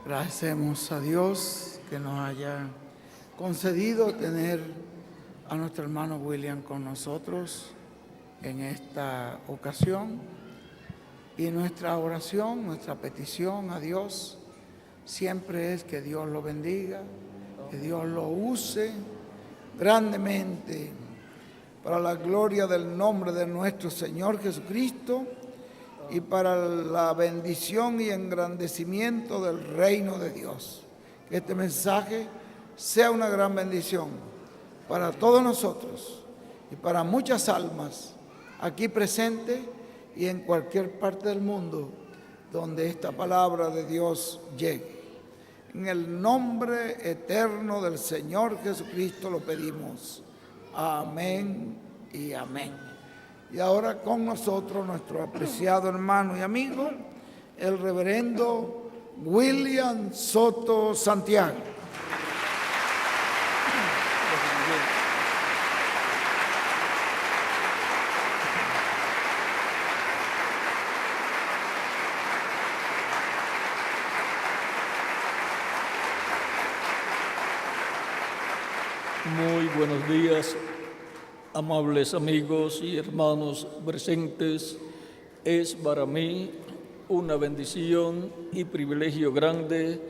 Agradecemos a Dios que nos haya concedido tener a nuestro hermano William con nosotros en esta ocasión. Y nuestra oración, nuestra petición a Dios siempre es que Dios lo bendiga, que Dios lo use grandemente para la gloria del nombre de nuestro Señor Jesucristo y para la bendición y engrandecimiento del reino de Dios. Que este mensaje sea una gran bendición para todos nosotros y para muchas almas aquí presentes y en cualquier parte del mundo donde esta palabra de Dios llegue. En el nombre eterno del Señor Jesucristo lo pedimos. Amén y amén. Y ahora con nosotros nuestro apreciado hermano y amigo, el reverendo William Soto Santiago. Muy buenos días, amables amigos y hermanos presentes. Es para mí una bendición y privilegio grande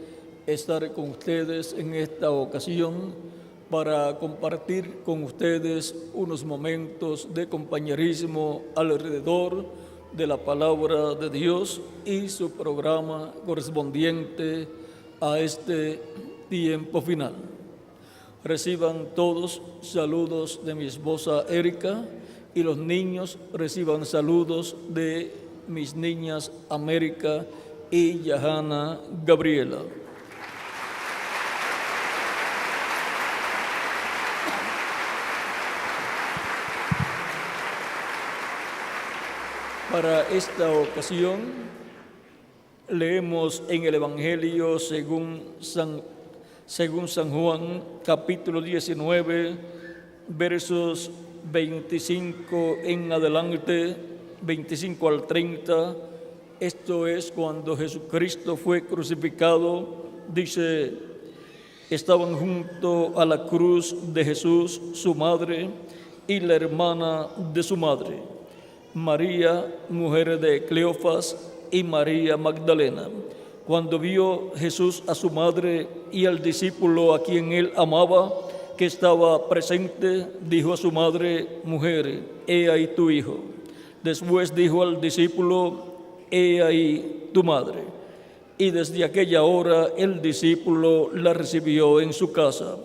estar con ustedes en esta ocasión para compartir con ustedes unos momentos de compañerismo alrededor de la palabra de Dios y su programa correspondiente a este tiempo final. Reciban todos saludos de mi esposa Erika y los niños reciban saludos de mis niñas América y Yahana Gabriela. Para esta ocasión leemos en el Evangelio según San Juan, capítulo 19, versos 25 en adelante, 25 al 30. Esto es cuando Jesucristo fue crucificado. Dice: estaban junto a la cruz de Jesús su madre y la hermana de su madre, María, mujer de Cleofas, y María Magdalena. Cuando vio Jesús a su madre y al discípulo a quien él amaba, que estaba presente, dijo a su madre: mujer, he ahí tu hijo. Después dijo al discípulo: he ahí tu madre. Y desde aquella hora el discípulo la recibió en su casa.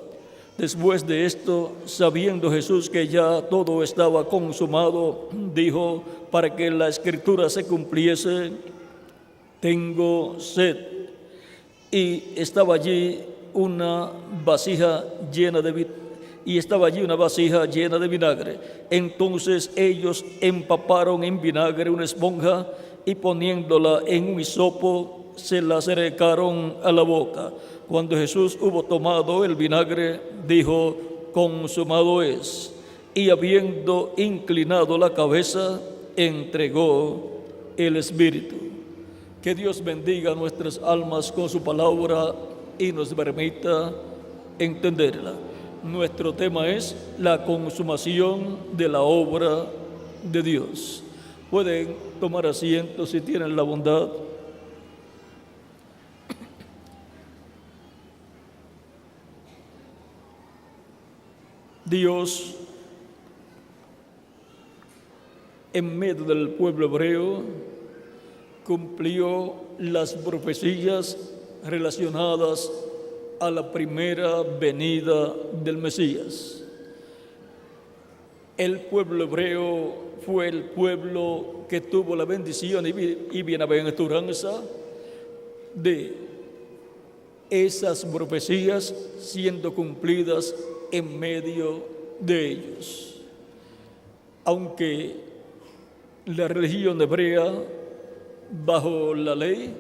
Después de esto, sabiendo Jesús que ya todo estaba consumado, dijo, para que la escritura se cumpliese: tengo sed. Y estaba allí una vasija llena de vinagre. Entonces ellos empaparon en vinagre una esponja y poniéndola en un hisopo se la acercaron a la boca. Cuando Jesús hubo tomado el vinagre, dijo: consumado es. Y habiendo inclinado la cabeza, entregó el espíritu. Que Dios bendiga nuestras almas con su palabra y nos permita entenderla. Nuestro tema es la consumación de la obra de Dios. Pueden tomar asiento si tienen la bondad. Dios, en medio del pueblo hebreo, cumplió las profecías relacionadas a la primera venida del Mesías. El pueblo hebreo fue el pueblo que tuvo la bendición y bienaventuranza de esas profecías siendo cumplidas en medio de ellos. Aunque la religión hebrea, bajo la ley,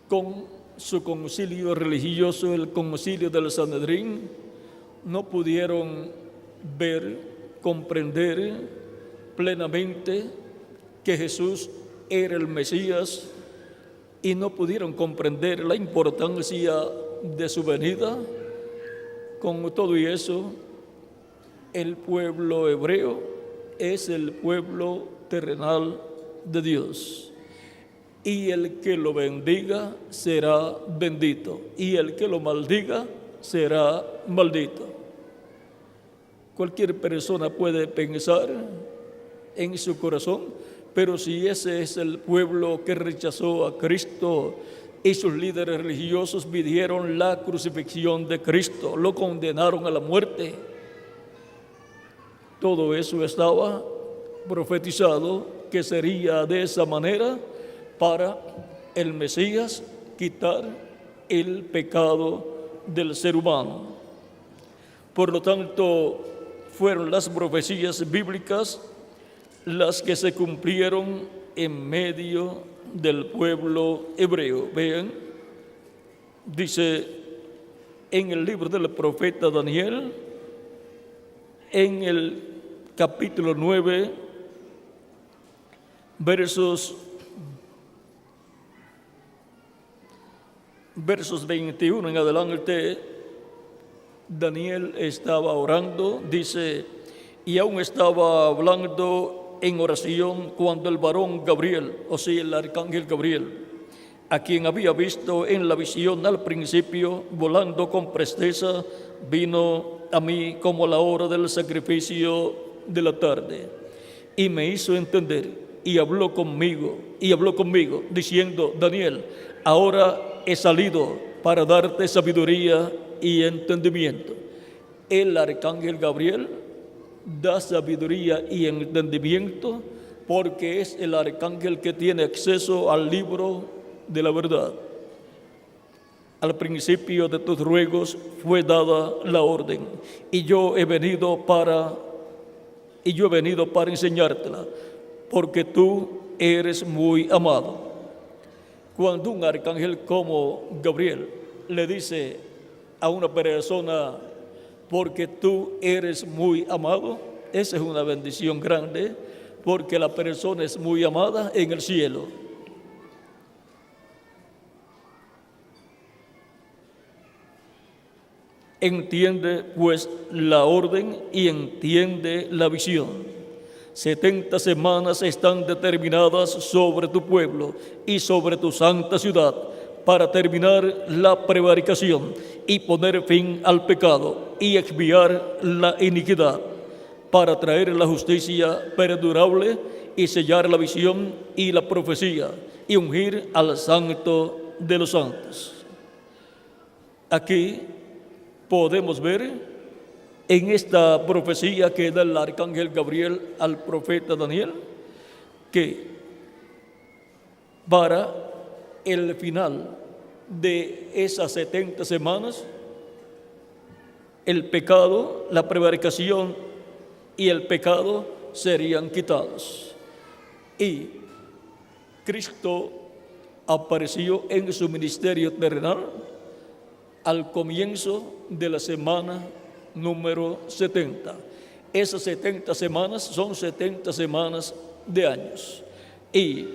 con su concilio religioso, el concilio del Sanedrín, no pudieron ver, comprender plenamente que Jesús era el Mesías, y no pudieron comprender la importancia de su venida. Con todo y eso, el pueblo hebreo es el pueblo terrenal de Dios. Y el que lo bendiga será bendito, y el que lo maldiga será maldito. Cualquier persona puede pensar en su corazón, pero si ese es el pueblo que rechazó a Cristo y sus líderes religiosos pidieron la crucifixión de Cristo, lo condenaron a la muerte, todo eso estaba profetizado que sería de esa manera para el Mesías quitar el pecado del ser humano. Por lo tanto, fueron las profecías bíblicas las que se cumplieron en medio del pueblo hebreo. Vean, dice en el libro del profeta Daniel, en el capítulo 9, versos 21 en adelante, Daniel estaba orando, dice, y aún estaba hablando en oración cuando el varón Gabriel, o sea, el arcángel Gabriel, a quien había visto en la visión al principio, volando con presteza, vino a mí como a la hora del sacrificio de la tarde, y me hizo entender, y habló conmigo, diciendo, Daniel, ahora he salido para darte sabiduría y entendimiento. El arcángel Gabriel da sabiduría y entendimiento porque es el arcángel que tiene acceso al libro de la verdad. Al principio de tus ruegos fue dada la orden, y yo he venido para enseñártela, porque tú eres muy amado. Cuando un arcángel como Gabriel le dice a una persona, porque tú eres muy amado, esa es una bendición grande, porque la persona es muy amada en el cielo. Entiende pues la orden y entiende la visión. 70 semanas están determinadas sobre tu pueblo y sobre tu santa ciudad para terminar la prevaricación y poner fin al pecado y expiar la iniquidad, para traer la justicia perdurable y sellar la visión y la profecía y ungir al santo de los santos. Aquí podemos ver en esta profecía que da el arcángel Gabriel al profeta Daniel, que para el final de esas 70 semanas, el pecado, la prevaricación y el pecado serían quitados. Y Cristo apareció en su ministerio terrenal al comienzo de la semana número 70. Esas 70 semanas son 70 semanas de años. Y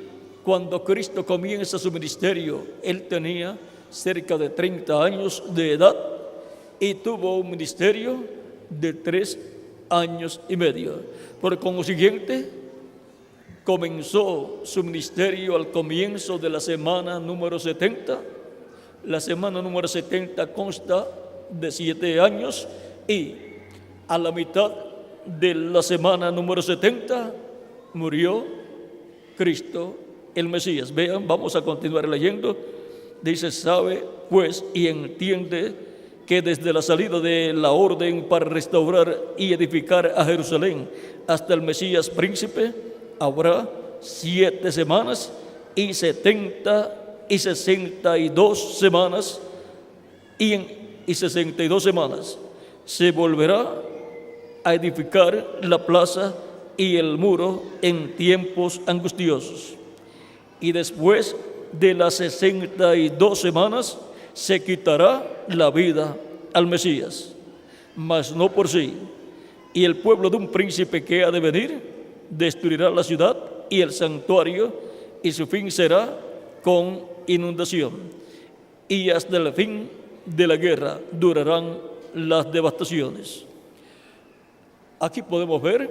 cuando Cristo comienza su ministerio, Él tenía cerca de 30 años de edad y tuvo un ministerio de 3 años y medio. Por consiguiente, comenzó su ministerio al comienzo de la semana número 70. La semana número 70 consta de 7 años y a la mitad de la semana número 70 murió Cristo el Mesías. Vean, vamos a continuar leyendo. Dice, sabe pues y entiende que desde la salida de la orden para restaurar y edificar a Jerusalén hasta el Mesías príncipe habrá 7 semanas y 70 y 62 semanas y 62 semanas se volverá a edificar la plaza y el muro en tiempos angustiosos. Y después de las 62 semanas se quitará la vida al Mesías, mas no por sí. Y el pueblo de un príncipe que ha de venir destruirá la ciudad y el santuario, y su fin será con inundación, y hasta el fin de la guerra durarán las devastaciones. Aquí podemos ver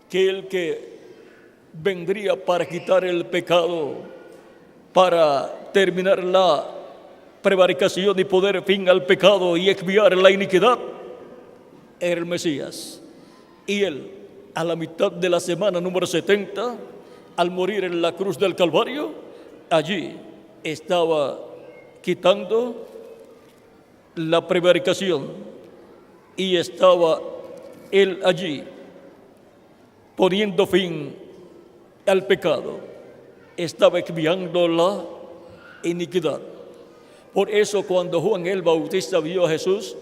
que el que vendría para quitar el pecado, para terminar la prevaricación y poner fin al pecado y expiar la iniquidad, era el Mesías. Y él, a la mitad de la semana número 70, al morir en la cruz del Calvario, allí estaba quitando la prevaricación y estaba él allí poniendo fin al pecado, estaba expiando la iniquidad. Por eso cuando Juan el Bautista vio a Jesús,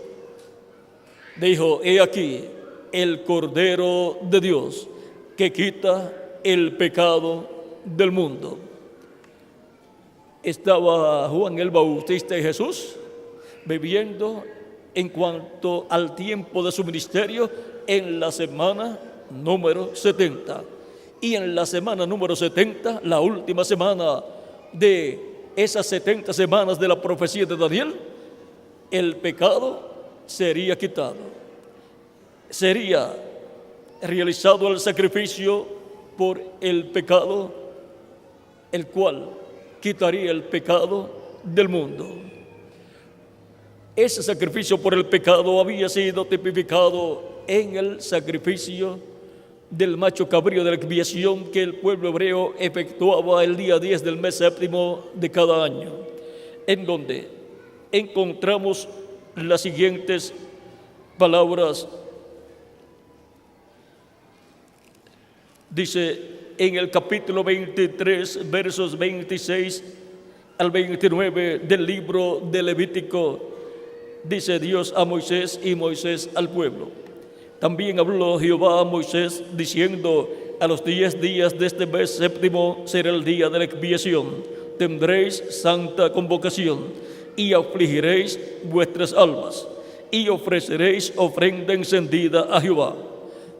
dijo: he aquí el Cordero de Dios que quita el pecado del mundo. Estaba Juan el Bautista y Jesús viviendo en cuanto al tiempo de su ministerio en la semana número 70. Y en la semana número 70, la última semana de esas 70 semanas de la profecía de Daniel, el pecado sería quitado. Sería realizado el sacrificio por el pecado, el cual quitaría el pecado del mundo. Ese sacrificio por el pecado había sido tipificado en el sacrificio del macho cabrío de la expiación que el pueblo hebreo efectuaba el día 10 del mes séptimo de cada año, en donde encontramos las siguientes palabras. Dice en el capítulo 23, versos 26 al 29 del libro de Levítico, dice Dios a Moisés y Moisés al pueblo: también habló Jehová a Moisés diciendo: a los 10 días de este mes séptimo será el día de la expiación, tendréis santa convocación y afligiréis vuestras almas y ofreceréis ofrenda encendida a Jehová.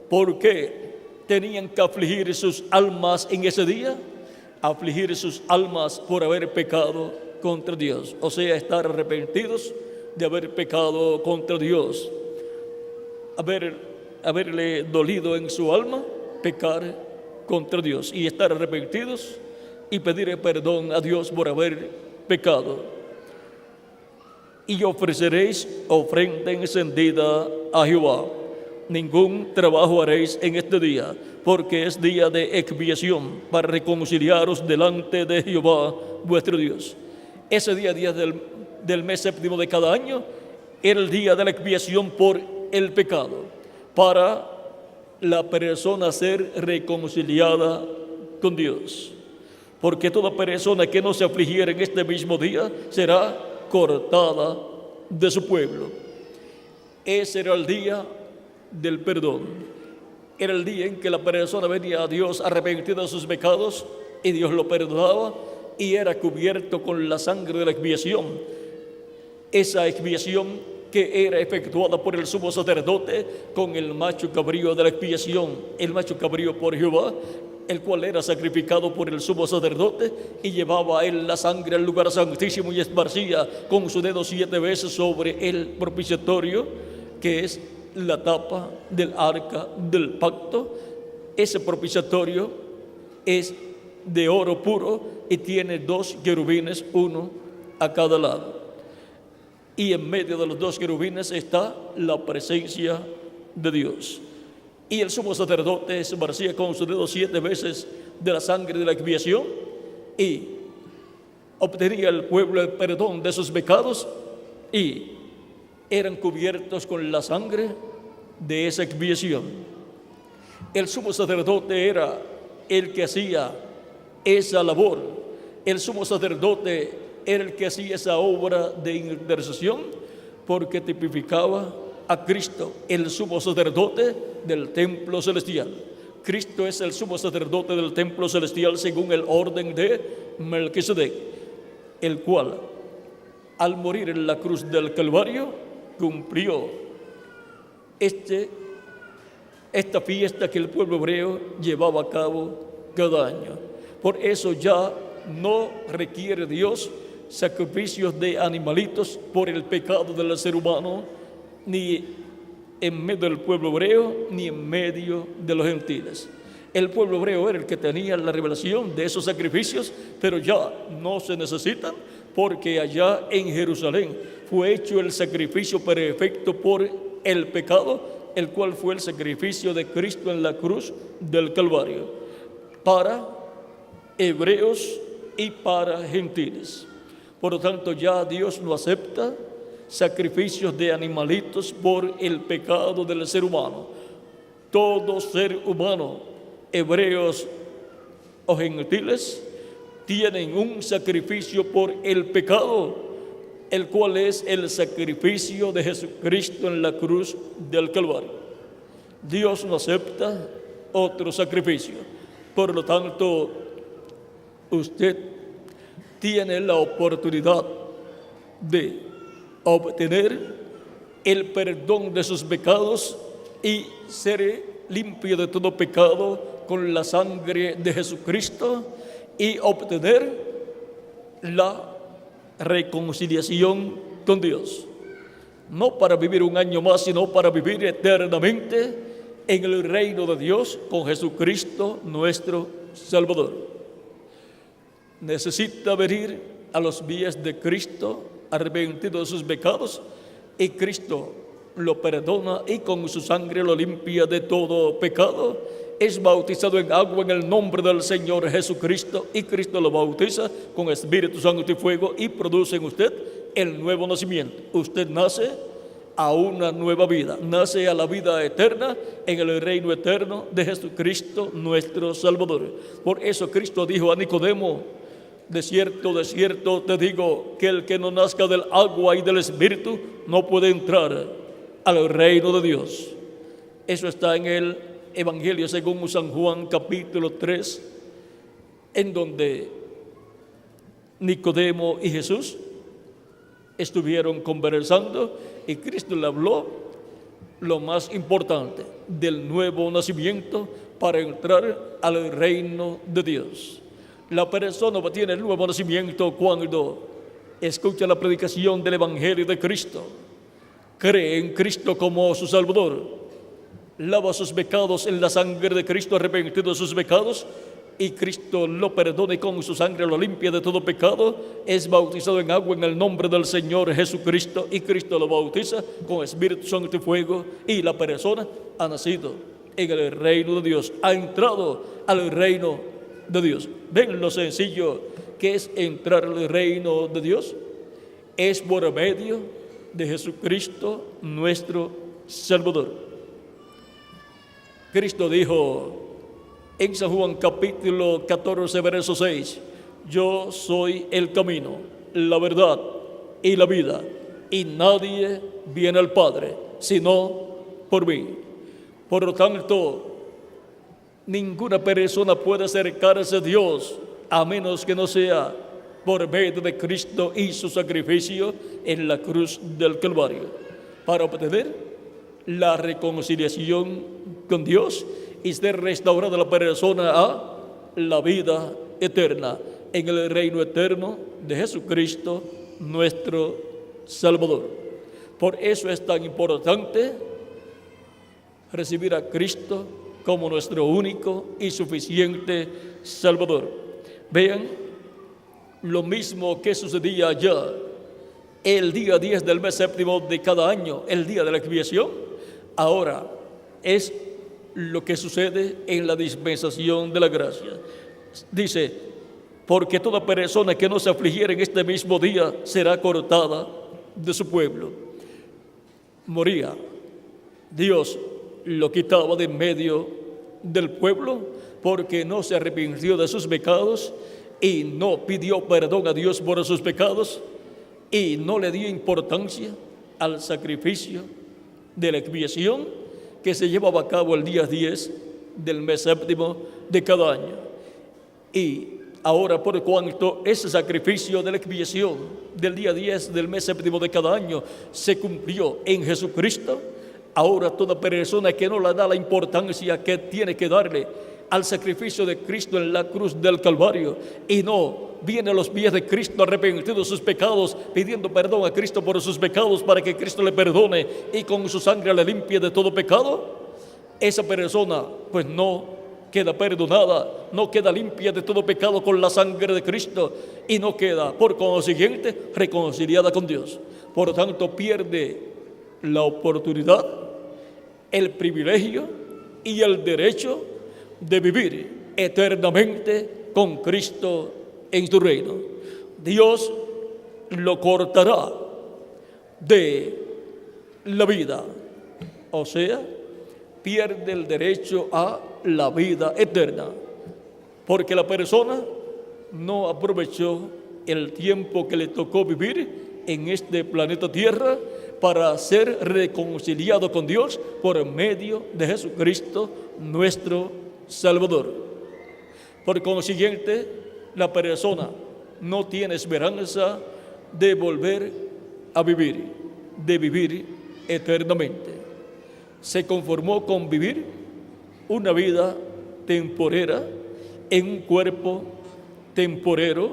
¿Por qué tenían que afligir sus almas en ese día? Afligir sus almas por haber pecado contra Dios, o sea, estar arrepentidos de haber pecado contra Dios, haberle dolido en su alma pecar contra Dios y estar arrepentidos y pedir perdón a Dios por haber pecado. Y ofreceréis ofrenda encendida a Jehová. Ningún trabajo haréis en este día, porque es día de expiación, para reconciliaros delante de Jehová vuestro Dios. Ese día del mes séptimo de cada año era el día de la expiación por el pecado, para la persona ser reconciliada con Dios. Porque toda persona que no se afligiera en este mismo día será cortada de su pueblo. Ese era el día del perdón. Era el día en que la persona venía a Dios arrepentida de sus pecados y Dios lo perdonaba y era cubierto con la sangre de la expiación. Esa expiación que era efectuada por el sumo sacerdote con el macho cabrío de la expiación, el macho cabrío por Jehová, el cual era sacrificado por el sumo sacerdote y llevaba a él la sangre al lugar santísimo y esparcía con su dedo 7 veces sobre el propiciatorio, que es la tapa del arca del pacto. Ese propiciatorio es de oro puro y tiene 2 querubines, uno a cada lado. Y en medio de los 2 querubines está la presencia de Dios. Y el sumo sacerdote esparcía con su dedo 7 veces de la sangre de la expiación y obtenía el pueblo el perdón de sus pecados y eran cubiertos con la sangre de esa expiación. El sumo sacerdote era el que hacía esa labor. El sumo sacerdote era el que hacía esa obra de intercesión porque tipificaba a Cristo, el sumo sacerdote del templo celestial. Cristo es el sumo sacerdote del templo celestial según el orden de Melquisedec, el cual al morir en la cruz del Calvario cumplió esta fiesta que el pueblo hebreo llevaba a cabo cada año. Por eso ya no requiere Dios sacrificios de animalitos por el pecado del ser humano, ni en medio del pueblo hebreo, ni en medio de los gentiles. El pueblo hebreo era el que tenía la revelación de esos sacrificios, pero ya no se necesitan, porque allá en Jerusalén fue hecho el sacrificio perfecto por el pecado, el cual fue el sacrificio de Cristo en la cruz del Calvario, para hebreos y para gentiles. Por lo tanto, ya Dios no acepta sacrificios de animalitos por el pecado del ser humano. Todo ser humano, hebreos o gentiles, tienen un sacrificio por el pecado, el cual es el sacrificio de Jesucristo en la cruz del Calvario. Dios no acepta otro sacrificio. Por lo tanto, usted tiene la oportunidad de obtener el perdón de sus pecados y ser limpio de todo pecado con la sangre de Jesucristo, y obtener la reconciliación con Dios, no para vivir un año más, sino para vivir eternamente en el reino de Dios con Jesucristo nuestro Salvador. Necesita venir a los pies de Cristo arrepentido de sus pecados, y Cristo lo perdona y con su sangre lo limpia de todo pecado. Es bautizado en agua en el nombre del Señor Jesucristo, y Cristo lo bautiza con Espíritu Santo y fuego, y produce en usted el nuevo nacimiento. Usted nace a una nueva vida, nace a la vida eterna en el reino eterno de Jesucristo nuestro Salvador. Por eso Cristo dijo a Nicodemo: de cierto te digo, que el que no nazca del agua y del Espíritu no puede entrar al reino de Dios. Eso está en el Evangelio según San Juan capítulo 3, en donde Nicodemo y Jesús estuvieron conversando, y Cristo le habló lo más importante del nuevo nacimiento para entrar al reino de Dios. La persona obtiene el nuevo nacimiento cuando escucha la predicación del Evangelio de Cristo, cree en Cristo como su Salvador, lava sus pecados en la sangre de Cristo, arrepentido de sus pecados, y Cristo lo perdona y con su sangre lo limpia de todo pecado. Es bautizado en agua en el nombre del Señor Jesucristo, y Cristo lo bautiza con Espíritu Santo y fuego, y la persona ha nacido en el reino de Dios, ha entrado al reino de Dios. ¿Ven lo sencillo que es entrar al reino de Dios? Es por medio de Jesucristo nuestro Salvador. Cristo dijo en San Juan capítulo 14, verso 6, yo soy el camino, la verdad y la vida, y nadie viene al Padre sino por mí. Por lo tanto, ninguna persona puede acercarse a Dios a menos que no sea por medio de Cristo y su sacrificio en la cruz del Calvario, para obtener la reconciliación con Dios y ser restaurada la persona a la vida eterna en el reino eterno de Jesucristo nuestro Salvador. Por eso es tan importante recibir a Cristo como nuestro único y suficiente Salvador. Vean lo mismo que sucedía allá el día 10 del mes séptimo de cada año, el día de la expiación. Ahora es lo que sucede en la dispensación de la gracia. Dice, porque toda persona que no se afligiera en este mismo día será cortada de su pueblo. Moría. Dios lo quitaba de en medio del pueblo porque no se arrepintió de sus pecados y no pidió perdón a Dios por sus pecados y no le dio importancia al sacrificio de la expiación que se llevaba a cabo el día 10 del mes séptimo de cada año. Y ahora, por cuanto ese sacrificio de la expiación del día 10 del mes séptimo de cada año se cumplió en Jesucristo, ahora toda persona que no le da la importancia que tiene que darle al sacrificio de Cristo en la cruz del Calvario y no viene a los pies de Cristo arrepentido de sus pecados, pidiendo perdón a Cristo por sus pecados para que Cristo le perdone y con su sangre le limpie de todo pecado, esa persona pues no queda perdonada, no queda limpia de todo pecado con la sangre de Cristo y no queda, por consiguiente, reconciliada con Dios. Por lo tanto, pierde la oportunidad, el privilegio y el derecho de vivir eternamente con Cristo en su reino. Dios lo cortará de la vida, o sea, pierde el derecho a la vida eterna, porque la persona no aprovechó el tiempo que le tocó vivir en este planeta Tierra para ser reconciliado con Dios por medio de Jesucristo, nuestro Salvador. Por consiguiente, la persona no tiene esperanza de volver a vivir, de vivir eternamente. Se conformó con vivir una vida temporera en un cuerpo temporero,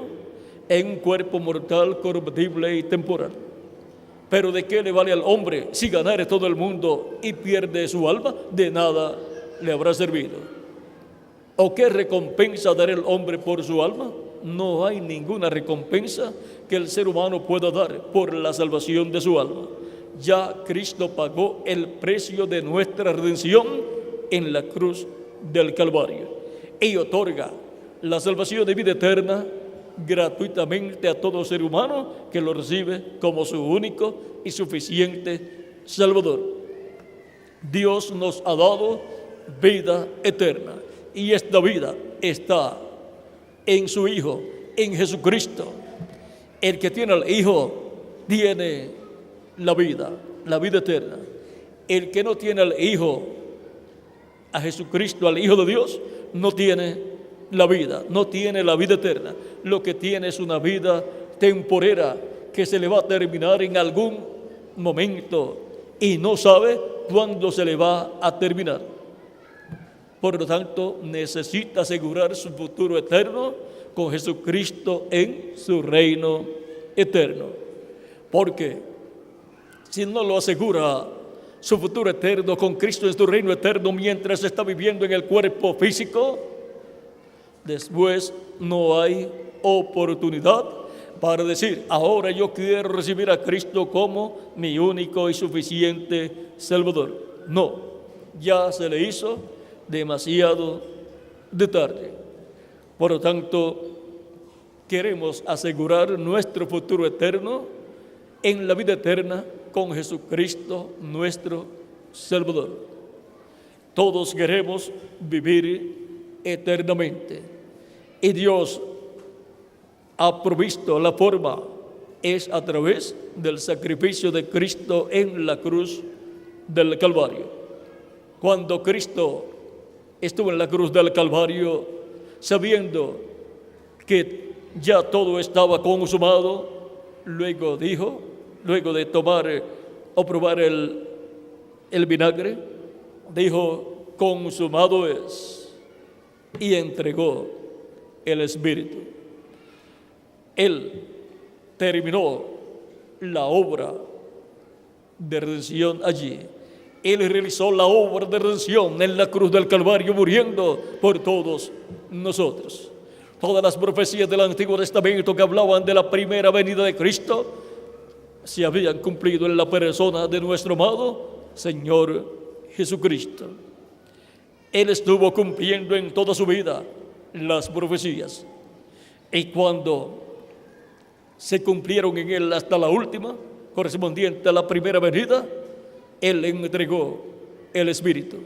en un cuerpo mortal, corruptible y temporal. Pero ¿de qué le vale al hombre si ganare todo el mundo y pierde su alma? De nada le habrá servido. ¿O qué recompensa dará el hombre por su alma? No hay ninguna recompensa que el ser humano pueda dar por la salvación de su alma. Ya Cristo pagó el precio de nuestra redención en la cruz del Calvario y otorga la salvación de vida eterna gratuitamente a todo ser humano que lo recibe como su único y suficiente Salvador. Dios nos ha dado vida eterna y esta vida está en su Hijo, en Jesucristo. El que tiene al Hijo tiene la vida eterna. El que no tiene al Hijo, a Jesucristo, al Hijo de Dios, no tiene la vida, no tiene la vida eterna. Lo que tiene es una vida temporera que se le va a terminar en algún momento y no sabe cuándo se le va a terminar. Por lo tanto, necesita asegurar su futuro eterno con Jesucristo en su reino eterno. Porque si no lo asegura su futuro eterno con Cristo en su reino eterno mientras está viviendo en el cuerpo físico, después no hay oportunidad para decir, ahora yo quiero recibir a Cristo como mi único y suficiente Salvador. No, ya se le hizo demasiado de tarde. Por lo tanto, queremos asegurar nuestro futuro eterno en la vida eterna con Jesucristo, nuestro Salvador. Todos queremos vivir eternamente y Dios ha provisto la forma, es a través del sacrificio de Cristo en la cruz del Calvario. Cuando Cristo estuvo en la cruz del Calvario, sabiendo que ya todo estaba consumado, luego dijo, luego de tomar o probar el vinagre, dijo, consumado es, y entregó el Espíritu. Él terminó la obra de redención allí. Él realizó la obra de redención en la cruz del Calvario, muriendo por todos nosotros. Todas las profecías del Antiguo Testamento que hablaban de la primera venida de Cristo se habían cumplido en la persona de nuestro amado Señor Jesucristo. Él estuvo cumpliendo en toda su vida las profecías. Y cuando se cumplieron en Él hasta la última, correspondiente a la primera venida, Él entregó el Espíritu.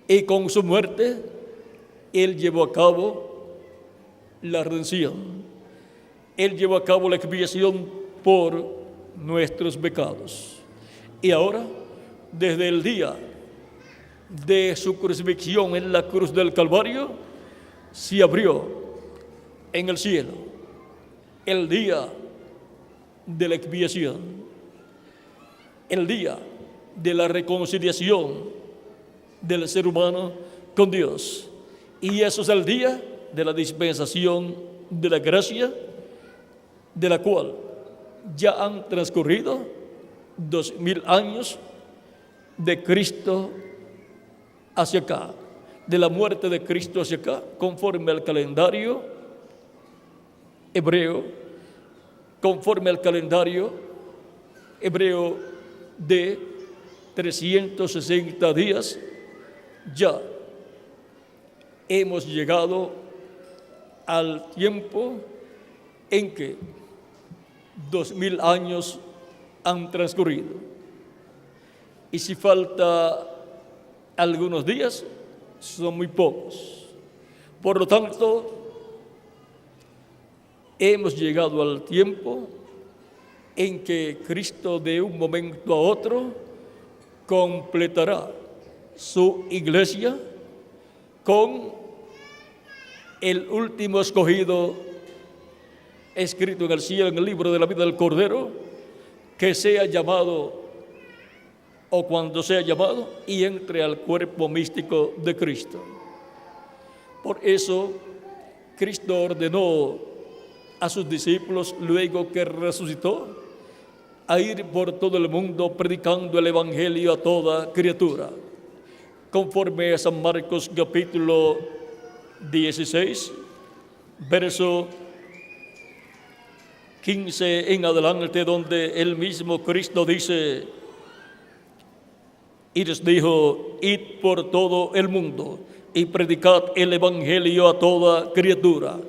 Y con su muerte, Él llevó a cabo la redención. Él llevó a cabo la expiación por nuestros pecados. Y ahora, desde el día de su crucifixión en la cruz del Calvario, se abrió en el cielo el día de la expiación, el día de la reconciliación del ser humano con Dios. Y eso es el día de la dispensación de la gracia, de la cual ya han transcurrido 2000 años de Cristo hacia acá, de la muerte de Cristo hacia acá, conforme al calendario hebreo, de 360 días, ya hemos llegado al tiempo en que 2000 años han transcurrido. Y si falta algunos días, son muy pocos. Por lo tanto, hemos llegado al tiempo en que Cristo de un momento a otro completará su iglesia con el último escogido escrito en el cielo, en el libro de la vida del Cordero, que sea llamado, o cuando sea llamado, y entre al cuerpo místico de Cristo. Por eso, Cristo ordenó a sus discípulos, luego que resucitó, a ir por todo el mundo predicando el Evangelio a toda criatura. Conforme a San Marcos capítulo 16, verso 15 en adelante, donde el mismo Cristo dice, y les dijo, id por todo el mundo y predicad el Evangelio a toda criatura.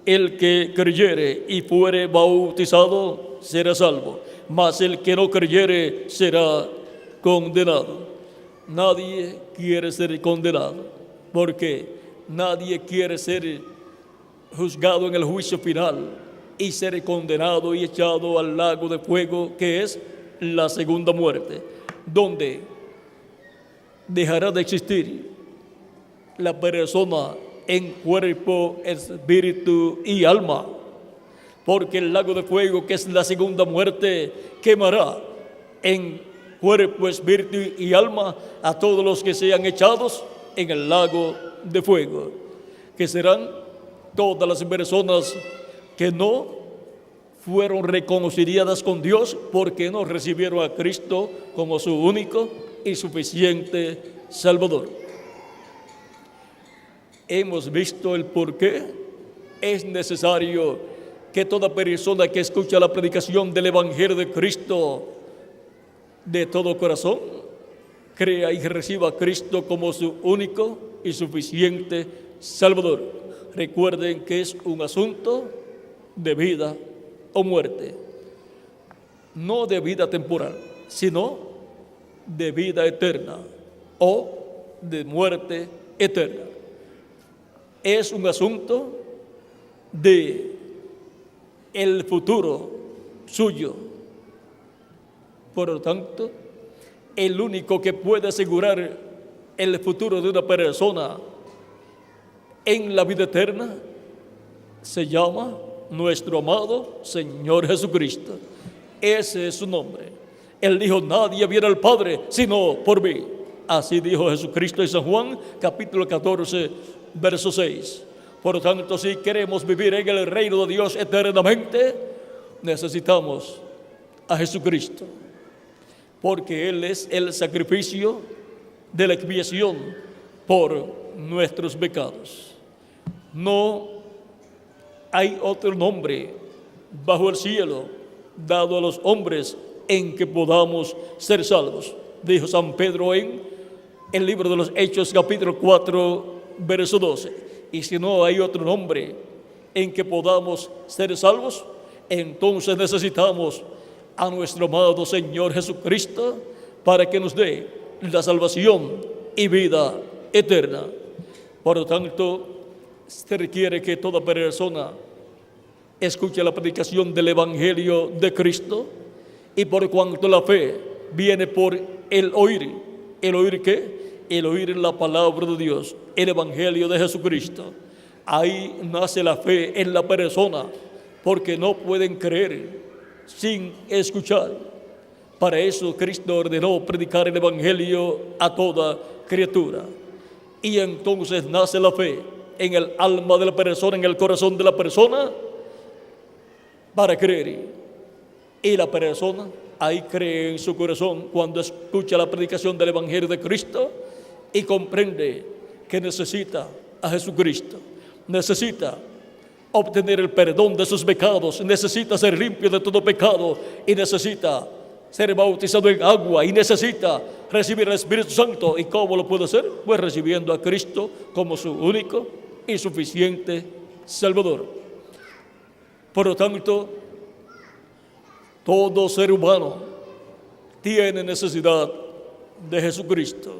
El que creyere y fuere bautizado será salvo, mas el que no creyere será condenado. Nadie quiere ser condenado, porque nadie quiere ser juzgado en el juicio final y ser condenado y echado al lago de fuego, que es la segunda muerte, donde dejará de existir la persona en cuerpo, espíritu y alma, porque el lago de fuego, que es la segunda muerte, quemará en cuerpo, espíritu y alma a todos los que sean echados en el lago de fuego, que serán todas las personas que no fueron reconciliadas con Dios porque no recibieron a Cristo como su único y suficiente Salvador. Hemos visto el por qué es necesario que toda persona que escucha la predicación del Evangelio de Cristo de todo corazón crea y reciba a Cristo como su único y suficiente Salvador. Recuerden que es un asunto de vida o muerte, no de vida temporal, sino de vida eterna o de muerte eterna. Es un asunto de el futuro suyo. Por lo tanto, el único que puede asegurar el futuro de una persona en la vida eterna se llama nuestro amado Señor Jesucristo. Ese es su nombre. Él dijo, nadie viene al Padre sino por mí. Así dijo Jesucristo en San Juan, capítulo 14, verso 6. Por lo tanto, si queremos vivir en el reino de Dios eternamente, necesitamos a Jesucristo, porque Él es el sacrificio de la expiación por nuestros pecados. No hay otro nombre bajo el cielo dado a los hombres en que podamos ser salvos, dijo San Pedro en el libro de los Hechos, capítulo 4, verso 12. Y si no hay otro nombre en que podamos ser salvos, entonces necesitamos a nuestro amado Señor Jesucristo para que nos dé la salvación y vida eterna. Por lo tanto, se requiere que toda persona escuche la predicación del Evangelio de Cristo, y por cuanto la fe viene por el oír. ¿El oír qué? El oír la palabra de Dios, el Evangelio de Jesucristo. Ahí nace la fe en la persona, porque no pueden creer sin escuchar. Para eso Cristo ordenó predicar el Evangelio a toda criatura. Y entonces nace la fe en el alma de la persona, en el corazón de la persona, para creer. Y la persona ahí cree en su corazón cuando escucha la predicación del Evangelio de Cristo y comprende que necesita a Jesucristo, necesita obtener el perdón de sus pecados, necesita ser limpio de todo pecado y necesita ser bautizado en agua y necesita recibir el Espíritu Santo. ¿Y cómo lo puede hacer? Pues recibiendo a Cristo como su único y suficiente Salvador. Por lo tanto, todo ser humano tiene necesidad de Jesucristo.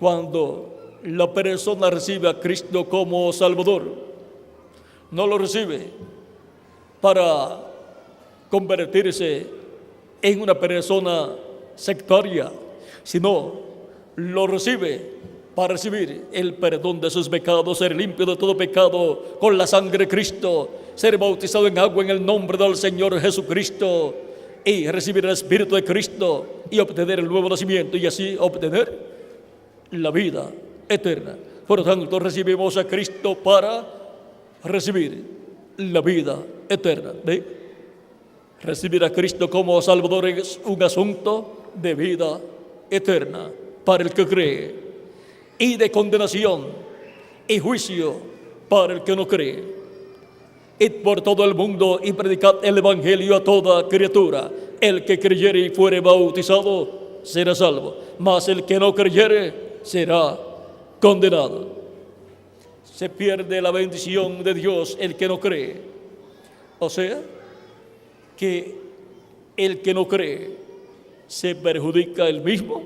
Cuando la persona recibe a Cristo como Salvador, no lo recibe para convertirse en una persona sectaria, sino lo recibe para recibir el perdón de sus pecados, ser limpio de todo pecado con la sangre de Cristo, ser bautizado en agua en el nombre del Señor Jesucristo y recibir el Espíritu de Cristo y obtener el nuevo nacimiento y así obtener la vida eterna. Por lo tanto, recibimos a Cristo para recibir la vida eterna. ¿Ve? Recibir a Cristo como Salvador es un asunto de vida eterna para el que cree y de condenación y juicio para el que no cree. Id por todo el mundo y predicad el Evangelio a toda criatura. El que creyere y fuere bautizado será salvo, mas el que no creyere será condenado. Se pierde la bendición de Dios el que no cree. O sea, que el que no cree se perjudica él mismo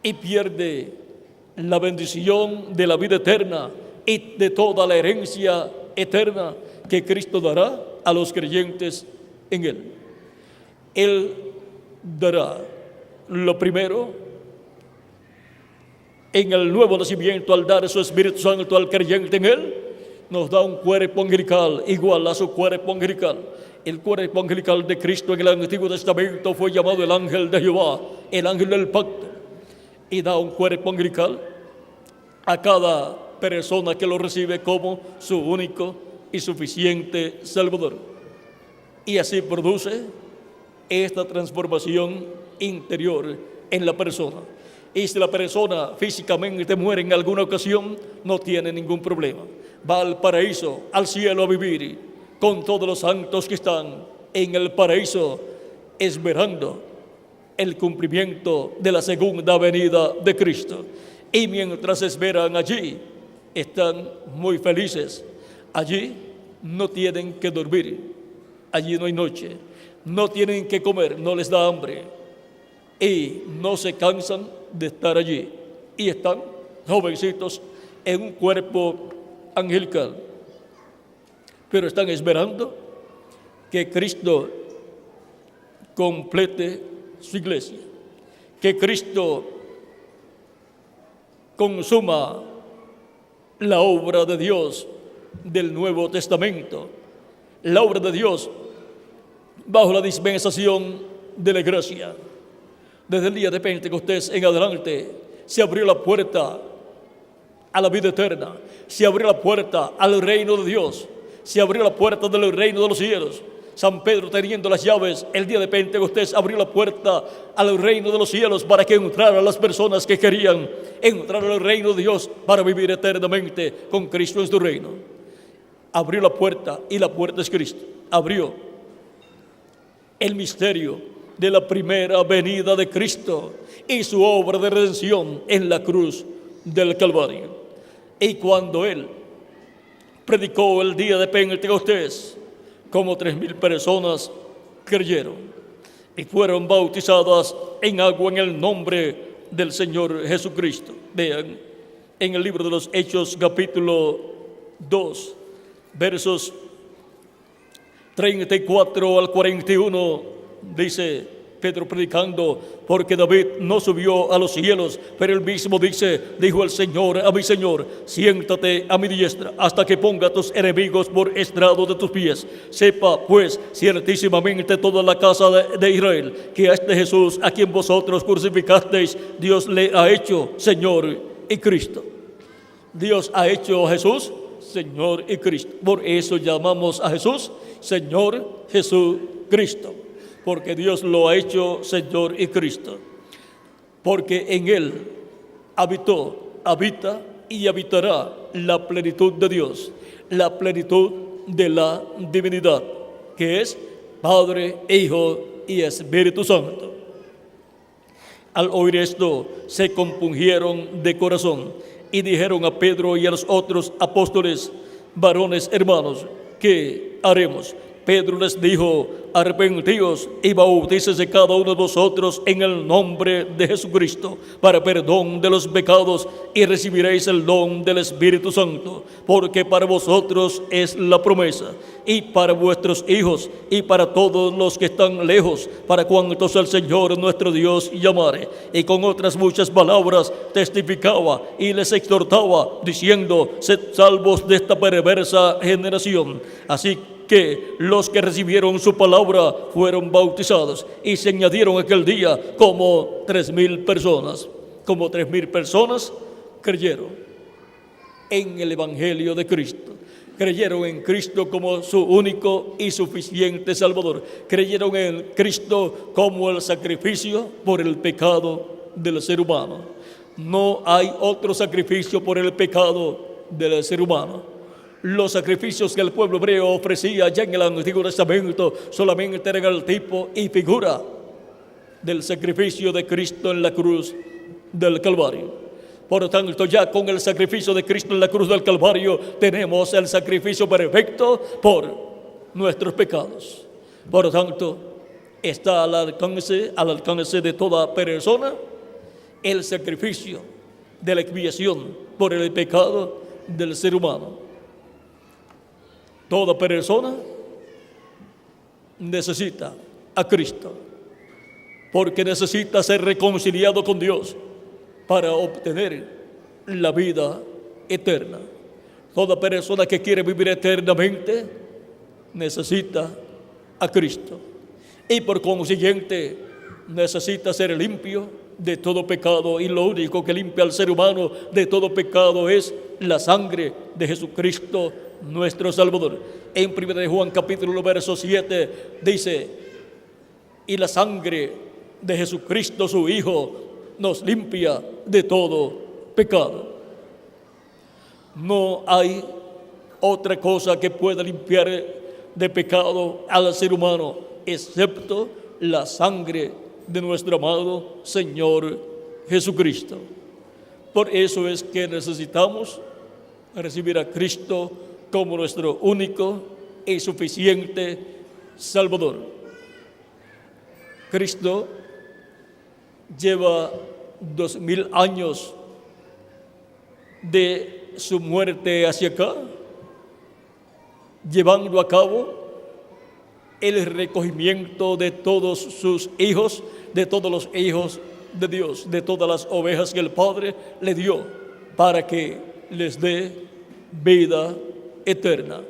y pierde la bendición de la vida eterna y de toda la herencia eterna que Cristo dará a los creyentes en Él. Él dará lo primero en el nuevo nacimiento al dar su Espíritu Santo al creyente en Él, nos da un cuerpo angelical igual a su cuerpo angelical. El cuerpo angelical de Cristo en el Antiguo Testamento fue llamado el ángel de Jehová, el ángel del pacto, y da un cuerpo angelical a cada persona que lo recibe como su único y suficiente Salvador. Y así produce esta transformación interior en la persona. Y si la persona físicamente muere en alguna ocasión, no tiene ningún problema. Va al paraíso, al cielo a vivir con todos los santos que están en el paraíso, esperando el cumplimiento de la segunda venida de Cristo. Y mientras esperan allí, están muy felices. Allí no tienen que dormir, allí no hay noche, no tienen que comer, no les da hambre y no se cansan de estar allí y están jovencitos en un cuerpo angelical, pero están esperando que Cristo complete su iglesia, que Cristo consuma la obra de Dios del Nuevo Testamento, la obra de Dios bajo la dispensación de la gracia. Desde el día de Pentecostés en adelante se abrió la puerta a la vida eterna, se abrió la puerta al reino de Dios, se abrió la puerta del reino de los cielos. San Pedro, teniendo las llaves, el día de Pentecostés abrió la puerta al reino de los cielos para que entraran las personas que querían entrar al reino de Dios para vivir eternamente con Cristo en su reino. Abrió la puerta y la puerta es Cristo. Abrió el misterio de la primera venida de Cristo y su obra de redención en la cruz del Calvario. Y cuando Él predicó el día de Pentecostés, como 3,000 personas creyeron y fueron bautizadas en agua en el nombre del Señor Jesucristo. Vean en el libro de los Hechos, capítulo 2, versos 34 al 41, dice Pedro predicando, porque David no subió a los cielos, pero él mismo dijo el Señor a mi Señor, siéntate a mi diestra hasta que ponga a tus enemigos por estrado de tus pies. Sepa pues ciertísimamente toda la casa de Israel que a este Jesús a quien vosotros crucificasteis, Dios le ha hecho Señor y Cristo. Dios ha hecho a Jesús Señor y Cristo. Por eso llamamos a Jesús Señor Jesucristo, porque Dios lo ha hecho Señor y Cristo. Porque en Él habitó, habita y habitará la plenitud de Dios, la plenitud de la divinidad, que es Padre, Hijo y Espíritu Santo. Al oír esto, se compungieron de corazón y dijeron a Pedro y a los otros apóstoles: varones hermanos, ¿qué haremos? Pedro les dijo: arrepentíos y bautícese cada uno de vosotros en el nombre de Jesucristo para perdón de los pecados, y recibiréis el don del Espíritu Santo, porque para vosotros es la promesa, y para vuestros hijos, y para todos los que están lejos, para cuantos el Señor nuestro Dios llamare. Y con otras muchas palabras testificaba y les exhortaba, diciendo: sed salvos de esta perversa generación. Así que los que recibieron su palabra fueron bautizados, y se añadieron aquel día como 3,000 personas. Como 3,000 personas creyeron en el Evangelio de Cristo. Creyeron en Cristo como su único y suficiente Salvador. Creyeron en Cristo como el sacrificio por el pecado del ser humano. No hay otro sacrificio por el pecado del ser humano. Los sacrificios que el pueblo hebreo ofrecía ya en el Antiguo Testamento solamente eran el tipo y figura del sacrificio de Cristo en la cruz del Calvario. Por lo tanto, ya con el sacrificio de Cristo en la cruz del Calvario tenemos el sacrificio perfecto por nuestros pecados. Por lo tanto, está al alcance de toda persona el sacrificio de la expiación por el pecado del ser humano. Toda persona necesita a Cristo, porque necesita ser reconciliado con Dios para obtener la vida eterna. Toda persona que quiere vivir eternamente necesita a Cristo, y por consiguiente necesita ser limpio de todo pecado, y lo único que limpia al ser humano de todo pecado es la sangre de Jesucristo nuestro Salvador. En 1 de Juan capítulo 1 verso 7 dice: y la sangre de Jesucristo su Hijo nos limpia de todo pecado. No hay otra cosa que pueda limpiar de pecado al ser humano excepto la sangre de nuestro amado Señor Jesucristo. Por eso es que necesitamos recibir a Cristo como nuestro único y suficiente Salvador. Cristo lleva 2,000 años de su muerte hacia acá, llevando a cabo el recogimiento de todos sus hijos, de todos los hijos de Dios, de todas las ovejas que el Padre le dio, para que les dé vida eterna.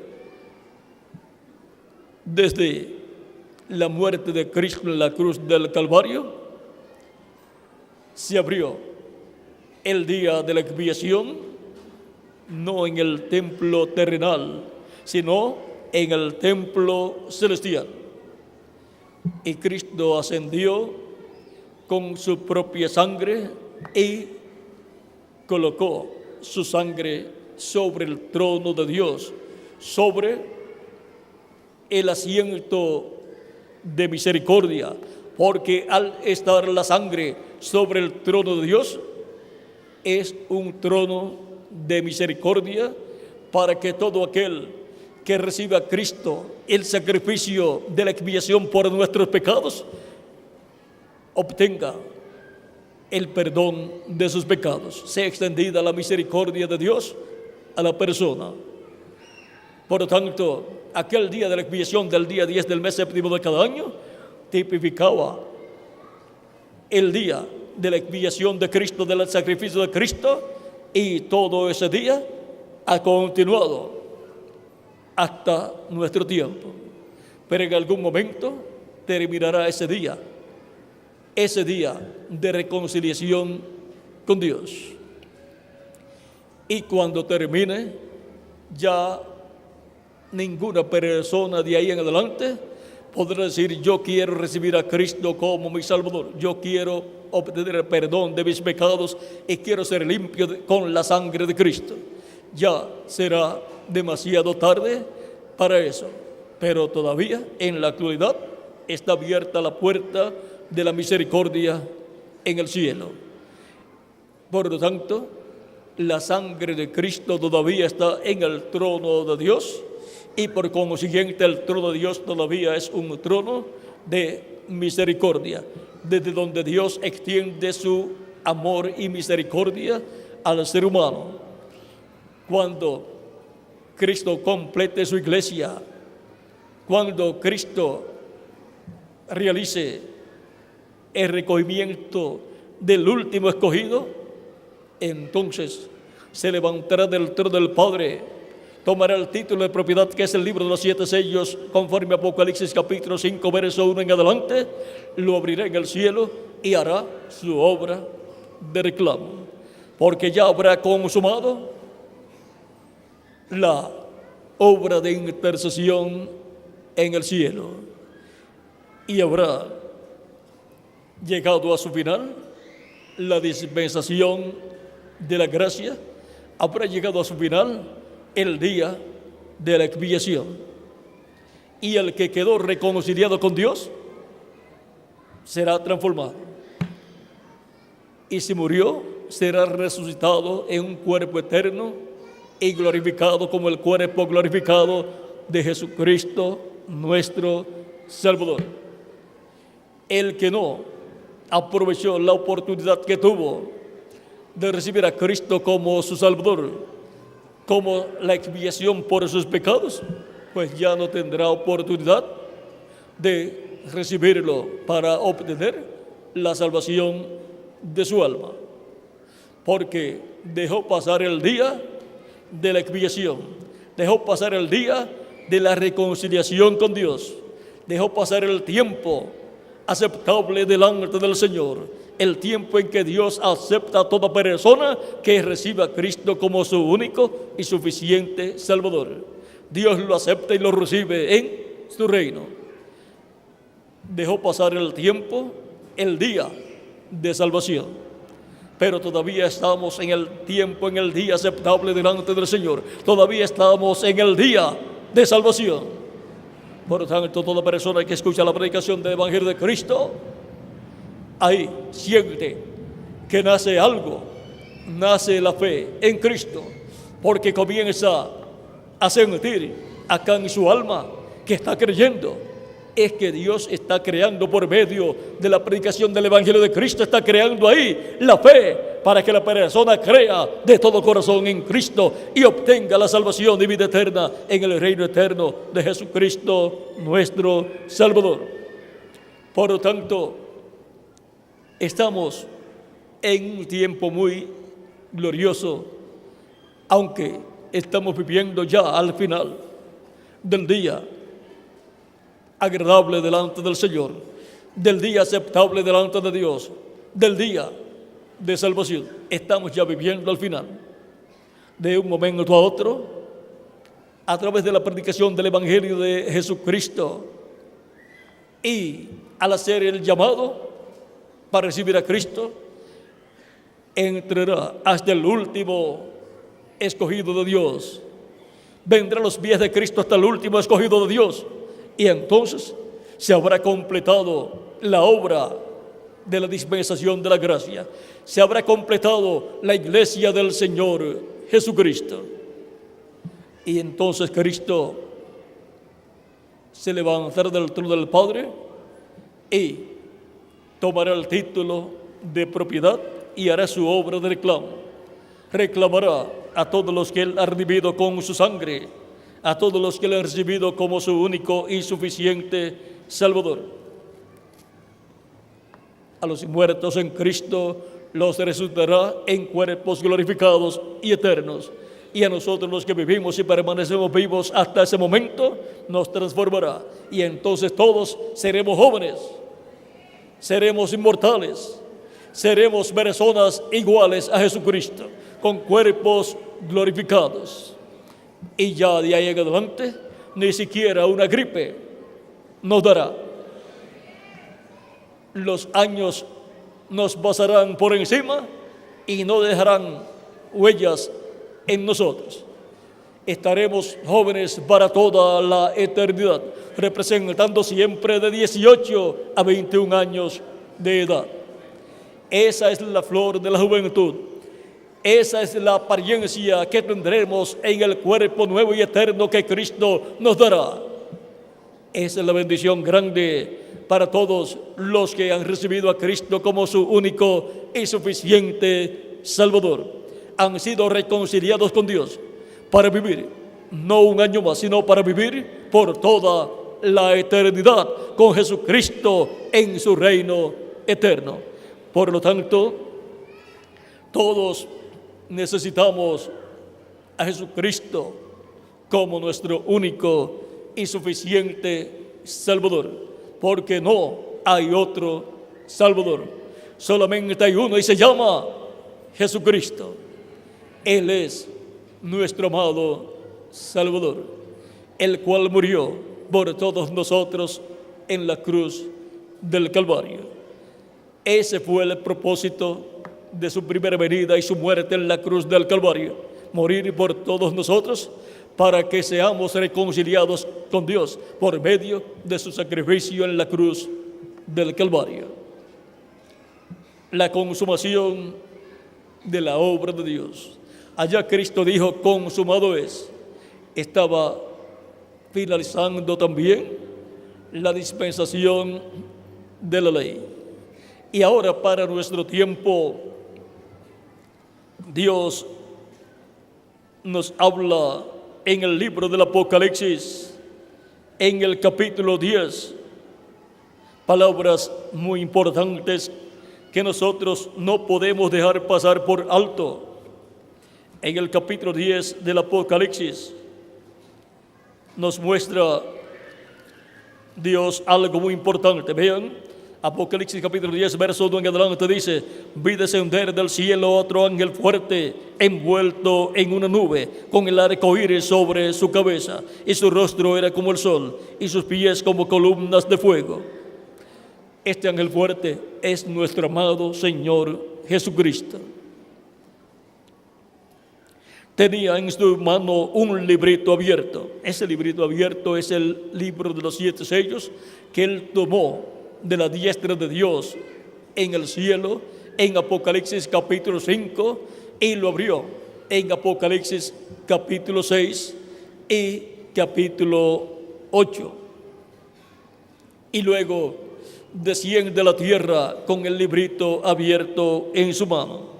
Desde la muerte de Cristo en la cruz del Calvario, se abrió el día de la expiación, no en el templo terrenal, sino en el templo celestial. Y Cristo ascendió con su propia sangre y colocó su sangre sobre el trono de Dios, sobre el asiento de misericordia, porque al estar la sangre sobre el trono de Dios, es un trono de misericordia para que todo aquel que reciba a Cristo, el sacrificio de la expiación por nuestros pecados, obtenga el perdón de sus pecados. Sea extendida la misericordia de Dios a la persona. Por lo tanto, aquel día de la expiación del día 10 del mes séptimo de cada año tipificaba el día de la expiación de Cristo, del sacrificio de Cristo, y todo ese día ha continuado hasta nuestro tiempo. Pero en algún momento terminará ese día de reconciliación con Dios. Y cuando termine, ya ninguna persona de ahí en adelante podrá decir: yo quiero recibir a Cristo como mi Salvador, yo quiero obtener el perdón de mis pecados y quiero ser limpio con la sangre de Cristo. Ya será demasiado tarde para eso, pero todavía en la actualidad está abierta la puerta de la misericordia en el cielo. Por lo tanto, la sangre de Cristo todavía está en el trono de Dios, y por consiguiente el trono de Dios todavía es un trono de misericordia, desde donde Dios extiende su amor y misericordia al ser humano. Cuando Cristo complete su iglesia, cuando Cristo realice el recogimiento del último escogido, entonces se levantará del trono del Padre, tomará el título de propiedad, que es el libro de los 7 sellos, conforme a Apocalipsis capítulo 5, verso 1 en adelante, lo abrirá en el cielo y hará su obra de reclamo, porque ya habrá consumado la obra de intercesión en el cielo, y habrá llegado a su final la dispensación de la gracia, habrá llegado a su final el día de la expiación, y el que quedó reconciliado con Dios será transformado, y si murió será resucitado en un cuerpo eterno y glorificado como el cuerpo glorificado de Jesucristo nuestro Salvador. El que no aprovechó la oportunidad que tuvo de recibir a Cristo como su Salvador, como la expiación por sus pecados, pues ya no tendrá oportunidad de recibirlo para obtener la salvación de su alma, porque dejó pasar el día de la expiación, dejó pasar el día de la reconciliación con Dios, dejó pasar el tiempo aceptable delante del Señor, el tiempo en que Dios acepta a toda persona que reciba a Cristo como su único y suficiente Salvador. Dios lo acepta y lo recibe en su reino. Dejó pasar el tiempo, el día de salvación, pero todavía estamos en el tiempo, en el día aceptable delante del Señor. Todavía estamos en el día de salvación. Por lo tanto, toda persona que escucha la predicación del Evangelio de Cristo, ahí siente que nace algo, nace la fe en Cristo, porque comienza a sentir acá en su alma que está creyendo. Es que Dios está creando por medio de la predicación del Evangelio de Cristo, está creando ahí la fe para que la persona crea de todo corazón en Cristo y obtenga la salvación y vida eterna en el reino eterno de Jesucristo nuestro Salvador. Por lo tanto, estamos en un tiempo muy glorioso, aunque estamos viviendo ya al final del día agradable delante del Señor, del día aceptable delante de Dios, del día de salvación. Estamos ya viviendo al final. De un momento a otro, a través de la predicación del Evangelio de Jesucristo y al hacer el llamado para recibir a Cristo, entrará hasta el último escogido de Dios. Vendrá a los pies de Cristo hasta el último escogido de Dios. Y entonces se habrá completado la obra de la dispensación de la gracia. Se habrá completado la iglesia del Señor Jesucristo. Y entonces Cristo se levantará del trono del Padre y tomará el título de propiedad y hará su obra de reclamo. Reclamará a todos los que Él ha redimido con su sangre, a todos los que le han recibido como su único y suficiente Salvador. A los muertos en Cristo los resucitará en cuerpos glorificados y eternos. Y a nosotros, los que vivimos y permanecemos vivos hasta ese momento, nos transformará. Y entonces todos seremos jóvenes, seremos inmortales, seremos personas iguales a Jesucristo, con cuerpos glorificados. Y ya de ahí en adelante, ni siquiera una gripe nos dará. Los años nos pasarán por encima y no dejarán huellas en nosotros. Estaremos jóvenes para toda la eternidad, representando siempre de 18 a 21 años de edad. Esa es la flor de la juventud. Esa es la apariencia que tendremos en el cuerpo nuevo y eterno que Cristo nos dará. Esa es la bendición grande para todos los que han recibido a Cristo como su único y suficiente Salvador. Han sido reconciliados con Dios para vivir, no un año más, sino para vivir por toda la eternidad con Jesucristo en su reino eterno. Por lo tanto, todos necesitamos a Jesucristo como nuestro único y suficiente Salvador, porque no hay otro Salvador. Solamente hay uno y se llama Jesucristo. Él es nuestro amado Salvador, el cual murió por todos nosotros en la cruz del Calvario. Ese fue el propósito de su primera venida y su muerte en la cruz del Calvario, morir por todos nosotros para que seamos reconciliados con Dios por medio de su sacrificio en la cruz del Calvario. La consumación de la obra de Dios. Allá Cristo dijo, consumado es. Estaba finalizando también la dispensación de la ley. Y ahora para nuestro tiempo, Dios nos habla en el libro del Apocalipsis, en el capítulo 10, palabras muy importantes que nosotros no podemos dejar pasar por alto. En el capítulo 10 del Apocalipsis nos muestra Dios algo muy importante. Vean, Apocalipsis capítulo 10, verso 1 en adelante dice: vi descender del cielo otro ángel fuerte, envuelto en una nube, con el arco iris sobre su cabeza, y su rostro era como el sol, y sus pies como columnas de fuego. Este ángel fuerte es nuestro amado Señor Jesucristo. Tenía en su mano un librito abierto. Ese librito abierto es el libro de los 7 sellos que él tomó de la diestra de Dios en el cielo, en Apocalipsis capítulo 5, y lo abrió en Apocalipsis capítulo 6 y capítulo 8. Y luego desciende a la tierra con el librito abierto en su mano.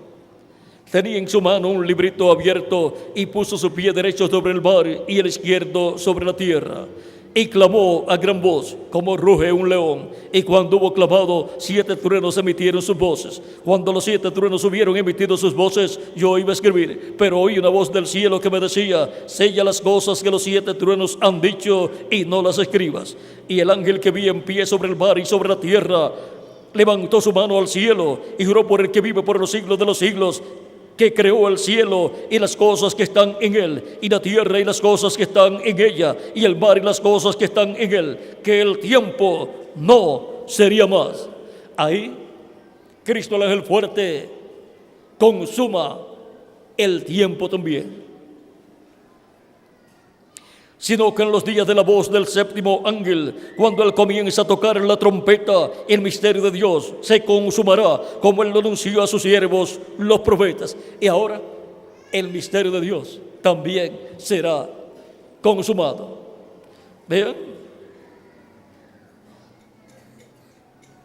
Tenía en su mano un librito abierto y puso su pie derecho sobre el mar y el izquierdo sobre la tierra. Y clamó a gran voz, como ruge un león. Y cuando hubo clamado, 7 truenos emitieron sus voces. Cuando los 7 truenos hubieron emitido sus voces, yo iba a escribir, pero oí una voz del cielo que me decía: sella las cosas que los 7 truenos han dicho y no las escribas. Y el ángel que vi en pie sobre el mar y sobre la tierra levantó su mano al cielo y juró por el que vive por los siglos de los siglos, que creó el cielo y las cosas que están en él, y la tierra y las cosas que están en ella, y el mar y las cosas que están en él, que el tiempo no sería más. Ahí, Cristo el ángel fuerte consuma el tiempo también. Sino que en los días de la voz del 7º ángel, cuando él comienza a tocar la trompeta, el misterio de Dios se consumará, como él lo anunció a sus siervos, los profetas. Y ahora el misterio de Dios también será consumado. Vean,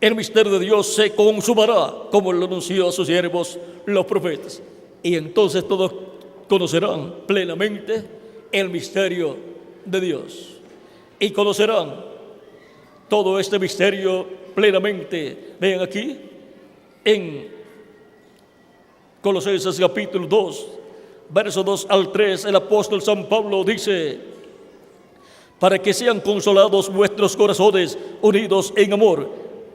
el misterio de Dios se consumará, como él lo anunció a sus siervos, los profetas. Y entonces todos conocerán plenamente el misterio de Dios, y conocerán todo este misterio plenamente. Vean aquí en Colosenses capítulo 2, versos 2 al 3, el apóstol San Pablo dice: para que sean consolados vuestros corazones unidos en amor,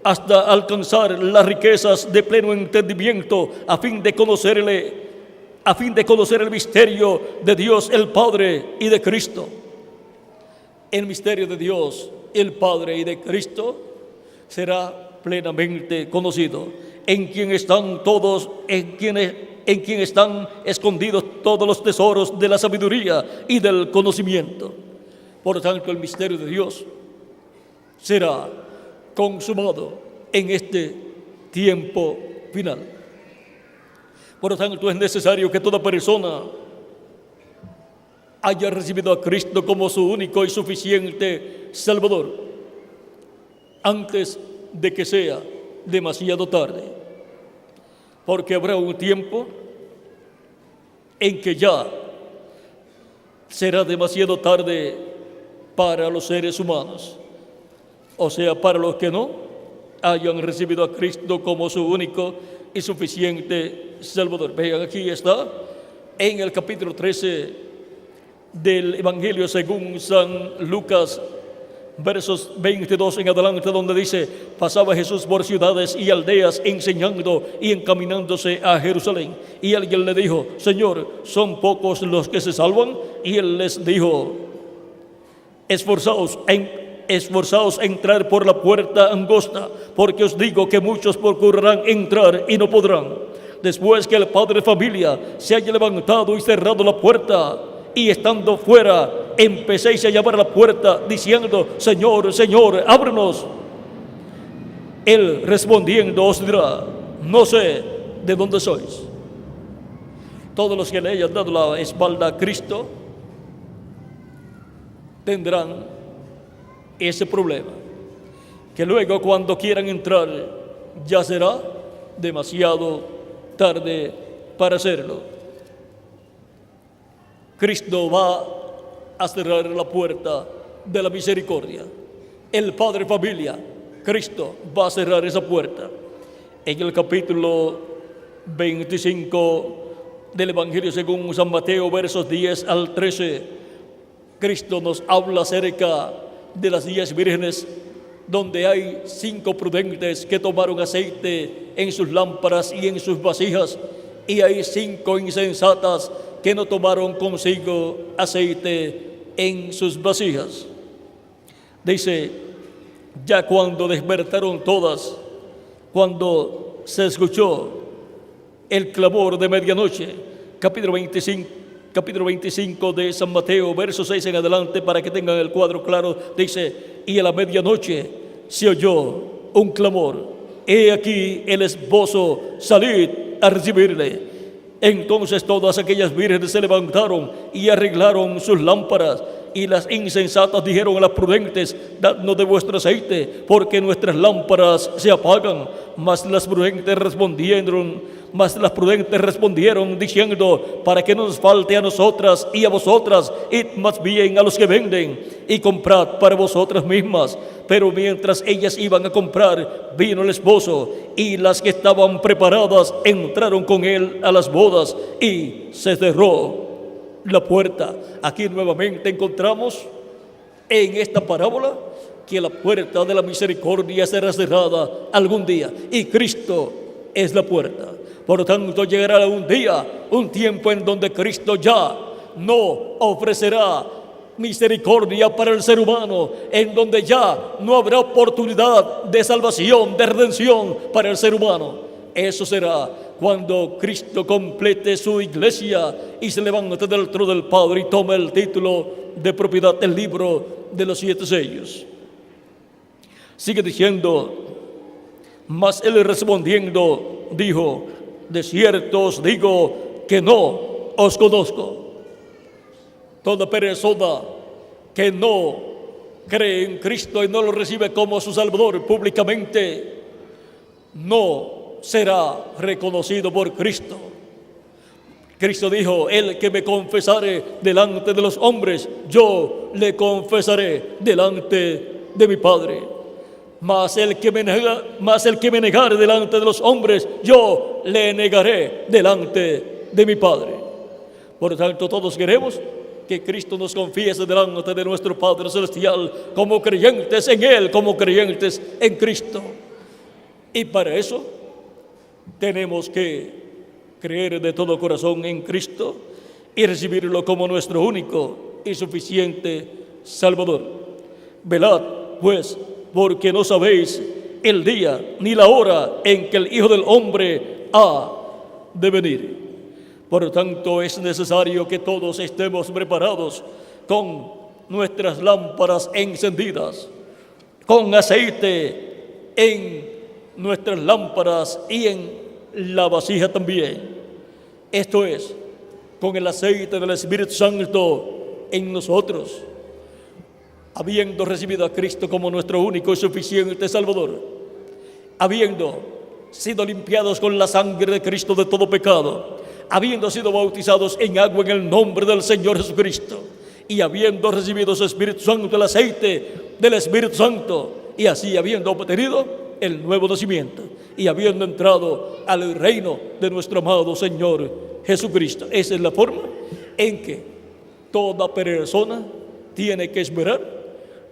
hasta alcanzar las riquezas de pleno entendimiento, a fin de conocer el misterio de Dios el Padre y de Cristo. El misterio de Dios el Padre y de Cristo será plenamente conocido, en quien están escondidos todos los tesoros de la sabiduría y del conocimiento. Por tanto, el misterio de Dios será consumado en este tiempo final. Por lo tanto, es necesario que toda persona haya recibido a Cristo como su único y suficiente Salvador antes de que sea demasiado tarde, porque habrá un tiempo en que ya será demasiado tarde para los seres humanos, o sea, para los que no hayan recibido a Cristo como su único y suficiente Salvador. Vean, aquí está en el capítulo 13 del Evangelio según San Lucas, versos 22 en adelante, donde dice: pasaba Jesús por ciudades y aldeas enseñando y encaminándose a Jerusalén. Y alguien le dijo: Señor, ¿son pocos los que se salvan? Y él les dijo: esforzaos a entrar por la puerta angosta, porque os digo que muchos procurarán entrar y no podrán. Después que el padre de familia se haya levantado y cerrado la puerta, y estando fuera, empecéis a llamar a la puerta, diciendo: Señor, Señor, ábrenos. Él respondiendo os dirá: no sé de dónde sois. Todos los que le hayan dado la espalda a Cristo tendrán ese problema, que luego cuando quieran entrar ya será demasiado tarde para hacerlo. Cristo va a cerrar la puerta de la misericordia. El Padre Familia, Cristo, va a cerrar esa puerta. En el capítulo 25 del Evangelio según San Mateo, versos 10 al 13, Cristo nos habla acerca de las 10 vírgenes, donde hay 5 prudentes que tomaron aceite en sus lámparas y en sus vasijas, y hay 5 insensatas que no tomaron consigo aceite en sus vasijas. Dice: ya cuando despertaron todas, cuando se escuchó el clamor de medianoche, capítulo 25 de San Mateo, verso 6 en adelante, para que tengan el cuadro claro, dice: y a la medianoche se oyó un clamor: he aquí el esposo, salid a recibirle. Entonces todas aquellas vírgenes se levantaron y arreglaron sus lámparas. Y las insensatas dijeron a las prudentes: dadnos de vuestro aceite, porque nuestras lámparas se apagan. Mas las prudentes respondieron diciendo: para que no nos falte a nosotras y a vosotras, id más bien a los que venden y comprad para vosotras mismas. Pero mientras ellas iban a comprar, vino el esposo, y las que estaban preparadas entraron con él a las bodas, y se cerró la puerta. Aquí nuevamente encontramos en esta parábola que la puerta de la misericordia será cerrada algún día, y Cristo es la puerta. Por lo tanto, llegará un día, un tiempo en donde Cristo ya no ofrecerá misericordia para el ser humano, en donde ya no habrá oportunidad de salvación, de redención para el ser humano. Eso será cuando Cristo complete su iglesia y se levante del trono del Padre y tome el título de propiedad del libro de los 7 sellos. Sigue diciendo: mas él respondiendo dijo: de cierto os digo que no os conozco. Toda persona que no cree en Cristo y no lo recibe como su Salvador públicamente, no será reconocido por Cristo. Cristo dijo: el que me confesare delante de los hombres, yo le confesaré delante de mi Padre. Mas el que me negare delante de los hombres, yo le negaré delante de mi Padre. Por lo tanto, todos queremos que Cristo nos confiese delante de nuestro Padre Celestial como creyentes en Él, como creyentes en Cristo. Y para eso tenemos que creer de todo corazón en Cristo y recibirlo como nuestro único y suficiente Salvador. Velad, pues, porque no sabéis el día ni la hora en que el Hijo del Hombre ha de venir. Por lo tanto, es necesario que todos estemos preparados con nuestras lámparas encendidas, con aceite en nuestras lámparas y en la vasija también. Esto es, con el aceite del Espíritu Santo en nosotros, habiendo recibido a Cristo como nuestro único y suficiente Salvador, habiendo sido limpiados con la sangre de Cristo de todo pecado, habiendo sido bautizados en agua en el nombre del Señor Jesucristo, y habiendo recibido su Espíritu Santo, el aceite del Espíritu Santo, y así habiendo obtenido el nuevo nacimiento y habiendo entrado al reino de nuestro amado Señor Jesucristo. Esa es la forma en que toda persona tiene que esperar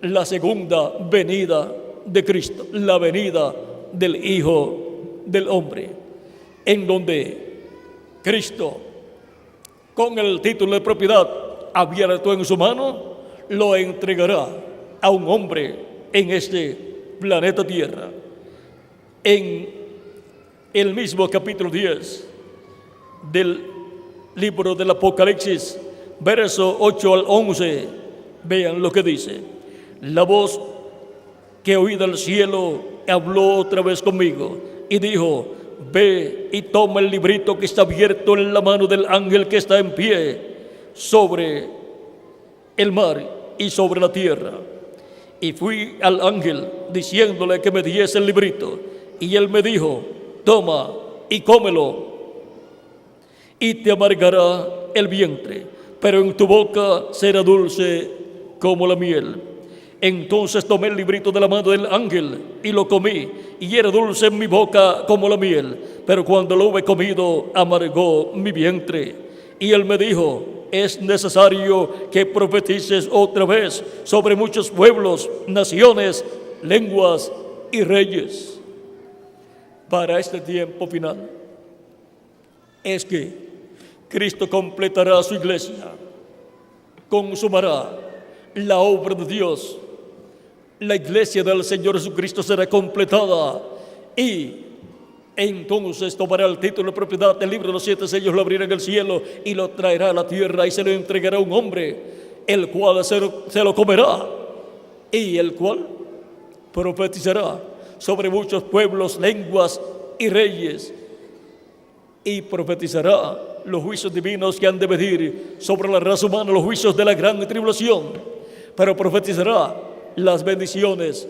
la segunda venida de Cristo, la venida del Hijo del Hombre, en donde Cristo, con el título de propiedad abierto en su mano, lo entregará a un hombre en este planeta Tierra. En el mismo capítulo 10 del libro del Apocalipsis, verso 8 al 11, vean lo que dice: la voz que oí del cielo habló otra vez conmigo y dijo: ve y toma el librito que está abierto en la mano del ángel que está en pie sobre el mar y sobre la tierra. Y fui al ángel diciéndole que me diese el librito, y él me dijo: toma y cómelo, y te amargará el vientre, pero en tu boca será dulce como la miel. Entonces tomé el librito de la mano del ángel y lo comí, y era dulce en mi boca como la miel, pero cuando lo hube comido amargó mi vientre. Y él me dijo: es necesario que profetices otra vez sobre muchos pueblos, naciones, lenguas y reyes. Para este tiempo final es que Cristo completará su iglesia, consumará la obra de Dios. La iglesia del Señor Jesucristo será completada y entonces tomará el título de propiedad del libro de los 7 sellos, lo abrirá en el cielo y lo traerá a la tierra y se lo entregará a un hombre, el cual se lo comerá y el cual profetizará sobre muchos pueblos, lenguas y reyes, y profetizará los juicios divinos que han de venir sobre la raza humana, los juicios de la gran tribulación, pero profetizará las bendiciones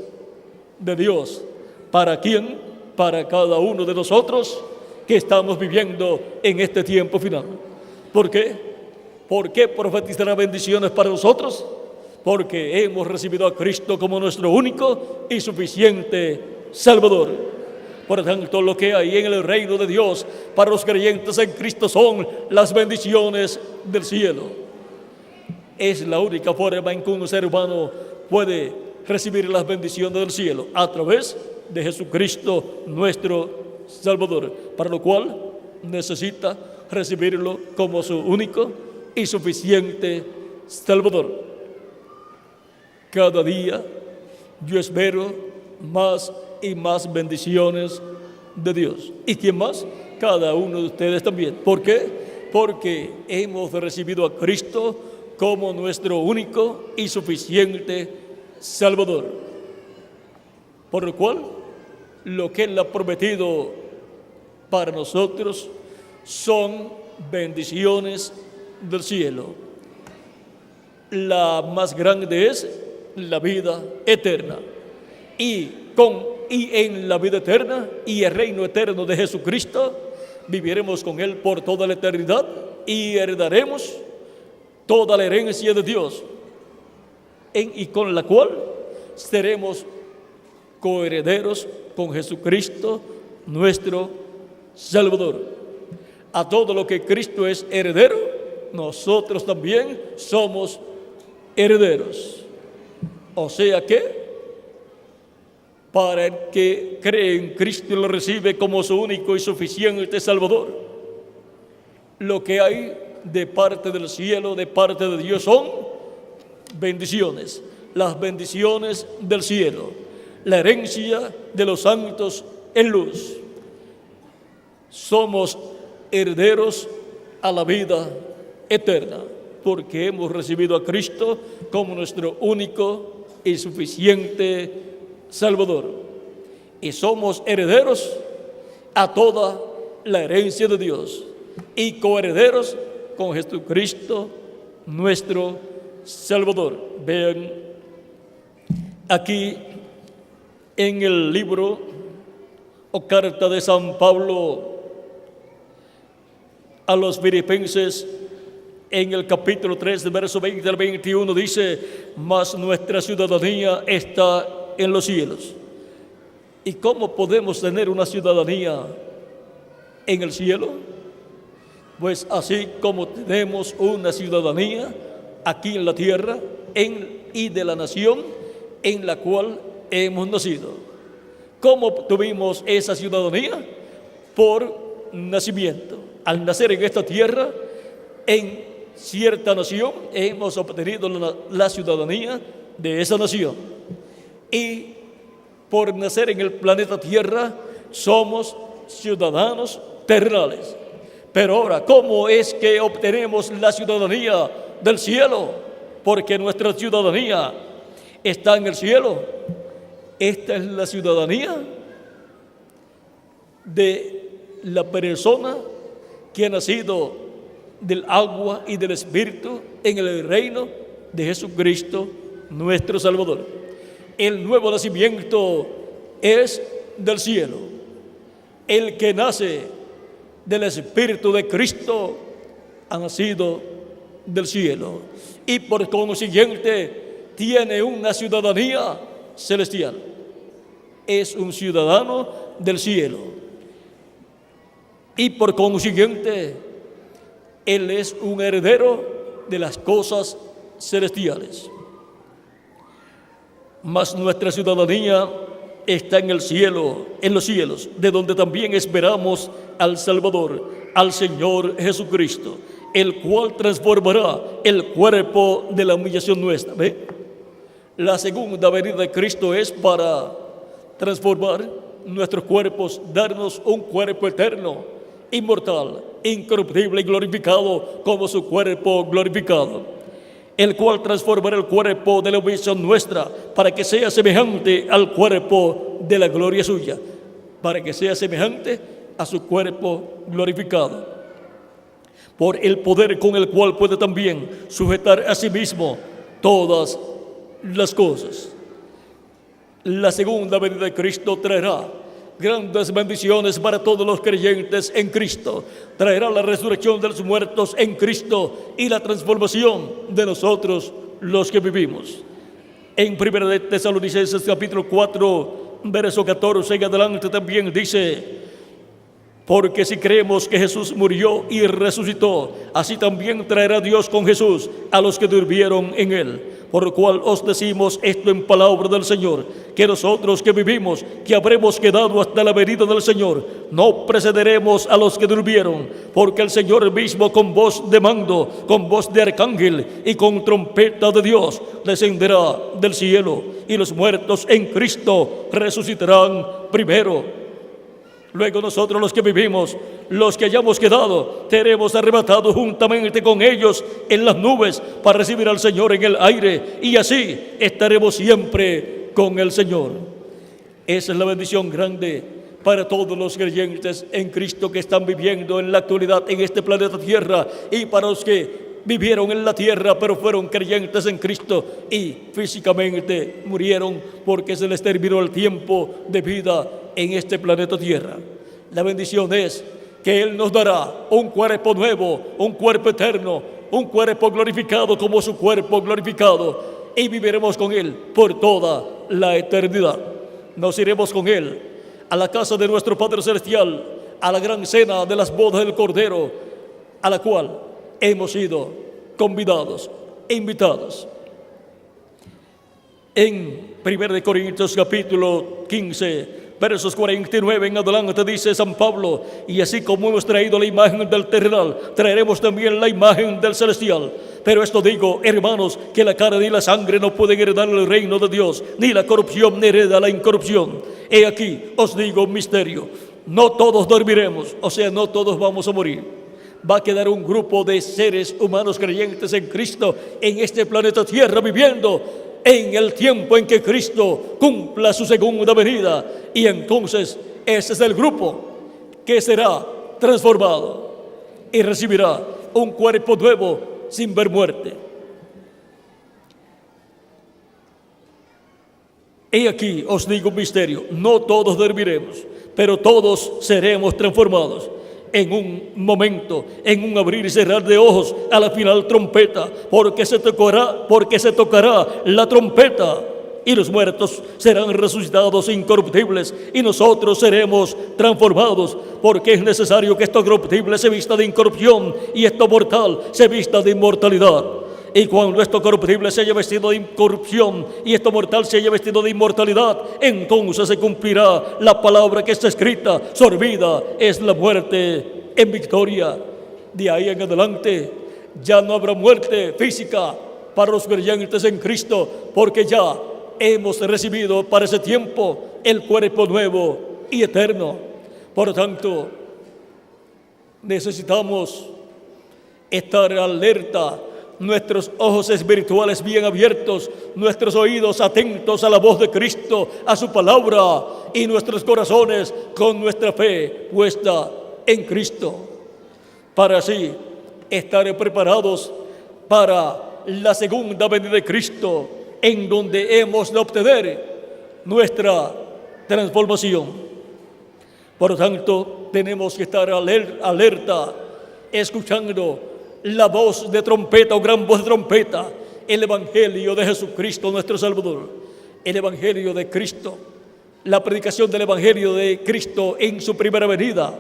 de Dios. ¿Para quién? Para cada uno de nosotros que estamos viviendo en este tiempo final. ¿Por qué? ¿Por qué profetizará bendiciones para nosotros? Porque hemos recibido a Cristo como nuestro único y suficiente Salvador. Por tanto, lo que hay en el reino de Dios para los creyentes en Cristo son las bendiciones del cielo. Es la única forma en que un ser humano puede recibir las bendiciones del cielo, a través de Jesucristo nuestro Salvador, para lo cual necesita recibirlo como su único y suficiente Salvador. Cada día yo espero más y más bendiciones de Dios. ¿Y quién más? Cada uno de ustedes también. ¿Por qué? Porque hemos recibido a Cristo como nuestro único y suficiente Salvador, por lo cual lo que Él ha prometido para nosotros son bendiciones del cielo. La más grande es la vida eterna, y en la vida eterna y el reino eterno de Jesucristo viviremos con Él por toda la eternidad y heredaremos toda la herencia de Dios, y con la cual seremos coherederos con Jesucristo nuestro Salvador. A todo lo que Cristo es heredero, nosotros también somos herederos. O sea que para el que cree en Cristo y lo recibe como su único y suficiente Salvador. Lo que hay de parte del cielo, de parte de Dios, son bendiciones, las bendiciones del cielo, la herencia de los santos en luz. Somos herederos a la vida eterna, porque hemos recibido a Cristo como nuestro único y suficiente Salvador. Y somos herederos a toda la herencia de Dios y coherederos con Jesucristo, nuestro Salvador. Vean aquí en el libro o carta de San Pablo a los Filipenses, en el capítulo 3, del verso 20 al 21, dice: mas nuestra ciudadanía está en los cielos. ¿Y cómo podemos tener una ciudadanía en el cielo? Pues así como tenemos una ciudadanía aquí en la tierra y de la nación en la cual hemos nacido. ¿Cómo tuvimos esa ciudadanía? Por nacimiento. Al nacer en esta tierra, en cierta nación, hemos obtenido la ciudadanía de esa nación. Y por nacer en el planeta Tierra, somos ciudadanos terrenales. Pero ahora, ¿cómo es que obtenemos la ciudadanía del cielo? Porque nuestra ciudadanía está en el cielo. Esta es la ciudadanía de la persona que ha nacido del agua y del Espíritu en el reino de Jesucristo, nuestro Salvador. El nuevo nacimiento es del cielo. El que nace del Espíritu de Cristo ha nacido del cielo y por consiguiente tiene una ciudadanía celestial. Es un ciudadano del cielo y por consiguiente él es un heredero de las cosas celestiales. Mas nuestra ciudadanía está en el cielo, en los cielos, de donde también esperamos al Salvador, al Señor Jesucristo, el cual transformará el cuerpo de la humillación nuestra. ¿Ve? La segunda venida de Cristo es para transformar nuestros cuerpos, darnos un cuerpo eterno, inmortal, incorruptible y glorificado como su cuerpo glorificado, el cual transformará el cuerpo de la humillación nuestra para que sea semejante al cuerpo de la gloria suya, para que sea semejante a su cuerpo glorificado, por el poder con el cual puede también sujetar a sí mismo todas las cosas. La segunda venida de Cristo traerá grandes bendiciones para todos los creyentes en Cristo. Traerá la resurrección de los muertos en Cristo y la transformación de nosotros los que vivimos. En 1 de Tesalonicenses capítulo 4, verso 14 en adelante también dice: porque si creemos que Jesús murió y resucitó, así también traerá Dios con Jesús a los que durmieron en él. Por lo cual os decimos esto en palabra del Señor, que nosotros que vivimos, que habremos quedado hasta la venida del Señor, no precederemos a los que durmieron, porque el Señor mismo con voz de mando, con voz de arcángel y con trompeta de Dios descenderá del cielo, y los muertos en Cristo resucitarán primero. Luego nosotros los que vivimos, los que hayamos quedado, seremos arrebatados juntamente con ellos en las nubes para recibir al Señor en el aire, y así estaremos siempre con el Señor. Esa es la bendición grande para todos los creyentes en Cristo que están viviendo en la actualidad en este planeta Tierra, y para los que vivieron en la tierra pero fueron creyentes en Cristo y físicamente murieron porque se les terminó el tiempo de vida en este planeta Tierra. La bendición es que Él nos dará un cuerpo nuevo, un cuerpo eterno, un cuerpo glorificado como su cuerpo glorificado, y viviremos con Él por toda la eternidad. Nos iremos con Él a la casa de nuestro Padre Celestial, a la gran cena de las bodas del Cordero, a la cual hemos sido convidados e invitados. En 1 Corintios capítulo 15, versos 49 en adelante, dice San Pablo: y así como hemos traído la imagen del terrenal, traeremos también la imagen del celestial. Pero esto digo, hermanos, que la carne y la sangre no pueden heredar el reino de Dios, ni la corrupción ni hereda la incorrupción. He aquí, os digo un misterio: no todos dormiremos, o sea, no todos vamos a morir. Va a quedar un grupo de seres humanos creyentes en Cristo en este planeta Tierra, viviendo en el tiempo en que Cristo cumpla su segunda venida. Y entonces ese es el grupo que será transformado y recibirá un cuerpo nuevo sin ver muerte. He aquí os digo un misterio: no todos dormiremos, pero todos seremos transformados en un momento, en un abrir y cerrar de ojos, a la final trompeta, porque se tocará la trompeta, y los muertos serán resucitados incorruptibles, y nosotros seremos transformados, porque es necesario que esto corruptible se vista de incorrupción y esto mortal se vista de inmortalidad. Y cuando esto corruptible se haya vestido de incorrupción y esto mortal se haya vestido de inmortalidad, entonces se cumplirá la palabra que está escrita: sorbida es la muerte en victoria. De ahí en adelante ya no habrá muerte física para los creyentes en Cristo, porque ya hemos recibido para ese tiempo el cuerpo nuevo y eterno. Por lo tanto, necesitamos estar alerta, nuestros ojos espirituales bien abiertos, nuestros oídos atentos a la voz de Cristo, a su palabra, y nuestros corazones con nuestra fe puesta en Cristo, para así estar preparados para la segunda venida de Cristo, en donde hemos de obtener nuestra transformación. Por lo tanto, tenemos que estar alerta, escuchando la voz de trompeta o gran voz de trompeta, el Evangelio de Jesucristo nuestro Salvador, el Evangelio de Cristo, la predicación del Evangelio de Cristo en su primera venida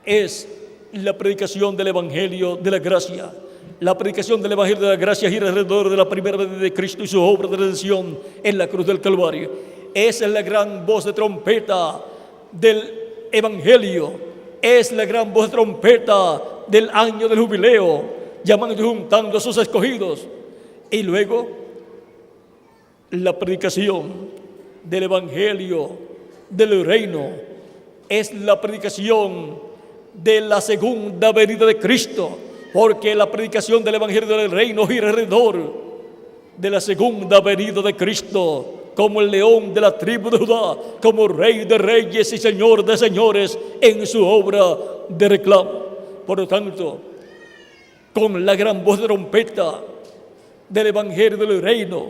es la predicación del Evangelio de la gracia. La predicación del Evangelio de la gracia gira alrededor de la primera venida de Cristo y su obra de redención en la cruz del Calvario. Esa es la gran voz de trompeta del Evangelio. Es la gran voz de trompeta del año del jubileo, llamando y juntando a sus escogidos. Y luego, la predicación del Evangelio del reino es la predicación de la segunda venida de Cristo, porque la predicación del Evangelio del reino gira alrededor de la segunda venida de Cristo, como el león de la tribu de Judá, como rey de reyes y señor de señores en su obra de reclamo. Por lo tanto, con la gran voz de trompeta del Evangelio del reino,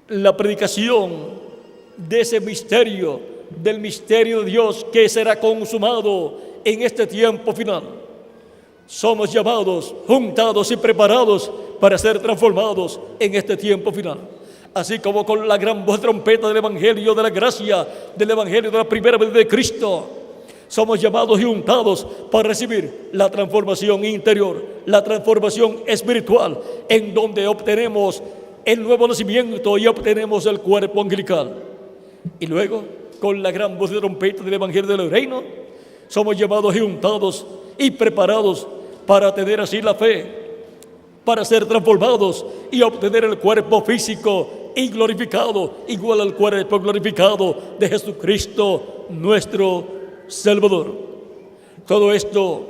la predicación de ese misterio, del misterio de Dios que será consumado en este tiempo final, somos llamados, juntados y preparados para ser transformados en este tiempo final. Así como con la gran voz de trompeta del Evangelio de la gracia, del Evangelio de la primera venida de Cristo, somos llamados y juntados para recibir la transformación interior, la transformación espiritual, en donde obtenemos el nuevo nacimiento y obtenemos el cuerpo angelical. Y luego, con la gran voz de trompeta del Evangelio del reino, somos llamados y juntados y preparados para tener así la fe, para ser transformados y obtener el cuerpo físico y glorificado, igual al cuerpo glorificado de Jesucristo nuestro Salvador. Todo esto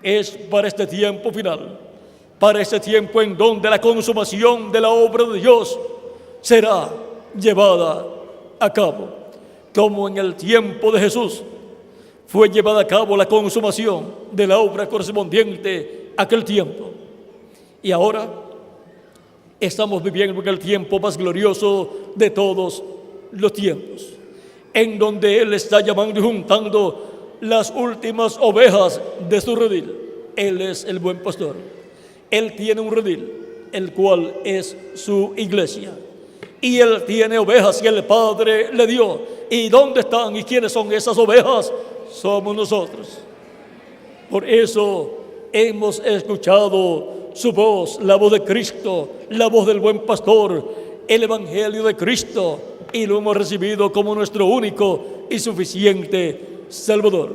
es para este tiempo final, para este tiempo en donde la consumación de la obra de Dios será llevada a cabo, como en el tiempo de Jesús fue llevada a cabo la consumación de la obra correspondiente a aquel tiempo. Y ahora estamos viviendo en el tiempo más glorioso de todos los tiempos, en donde Él está llamando y juntando las últimas ovejas de su redil. Él es el buen pastor. Él tiene un redil, el cual es su iglesia. Y Él tiene ovejas que el Padre le dio. ¿Y dónde están y quiénes son esas ovejas? Somos nosotros. Por eso hemos escuchado su voz, la voz de Cristo, la voz del buen pastor, el Evangelio de Cristo, y lo hemos recibido como nuestro único y suficiente Salvador.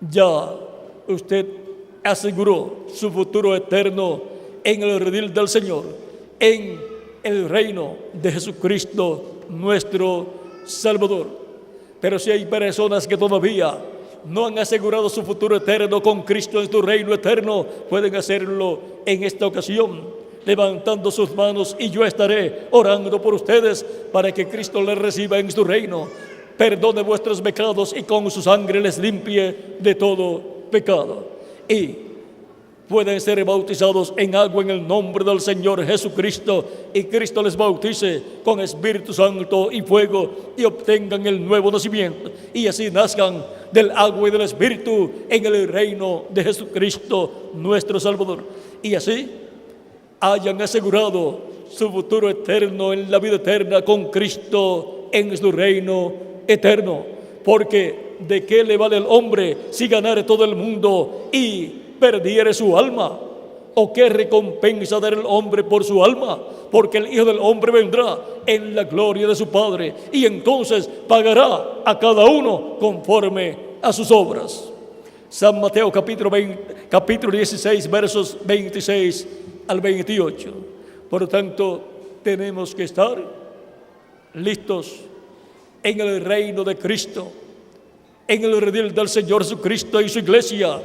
Ya usted aseguró su futuro eterno en el redil del Señor, en el reino de Jesucristo, nuestro Salvador. Pero si hay personas que todavía no han asegurado su futuro eterno con Cristo en su reino eterno, pueden hacerlo en esta ocasión, levantando sus manos, y yo estaré orando por ustedes para que Cristo les reciba en su reino, perdone vuestros pecados y con su sangre les limpie de todo pecado. Y pueden ser bautizados en agua en el nombre del Señor Jesucristo, y Cristo les bautice con Espíritu Santo y fuego, y obtengan el nuevo nacimiento, y así nazcan del agua y del Espíritu en el reino de Jesucristo, nuestro Salvador. Y así hayan asegurado su futuro eterno en la vida eterna con Cristo en su reino eterno. Porque ¿de qué le vale al hombre si ganare todo el mundo y perdiere su alma? ¿O qué recompensa dará el hombre por su alma? Porque el Hijo del Hombre vendrá en la gloria de su Padre, y entonces pagará a cada uno conforme a sus obras. San Mateo capítulo 16, versos 26 al 28. Por lo tanto, tenemos que estar listos en el reino de Cristo, en el redil del Señor Jesucristo y su iglesia,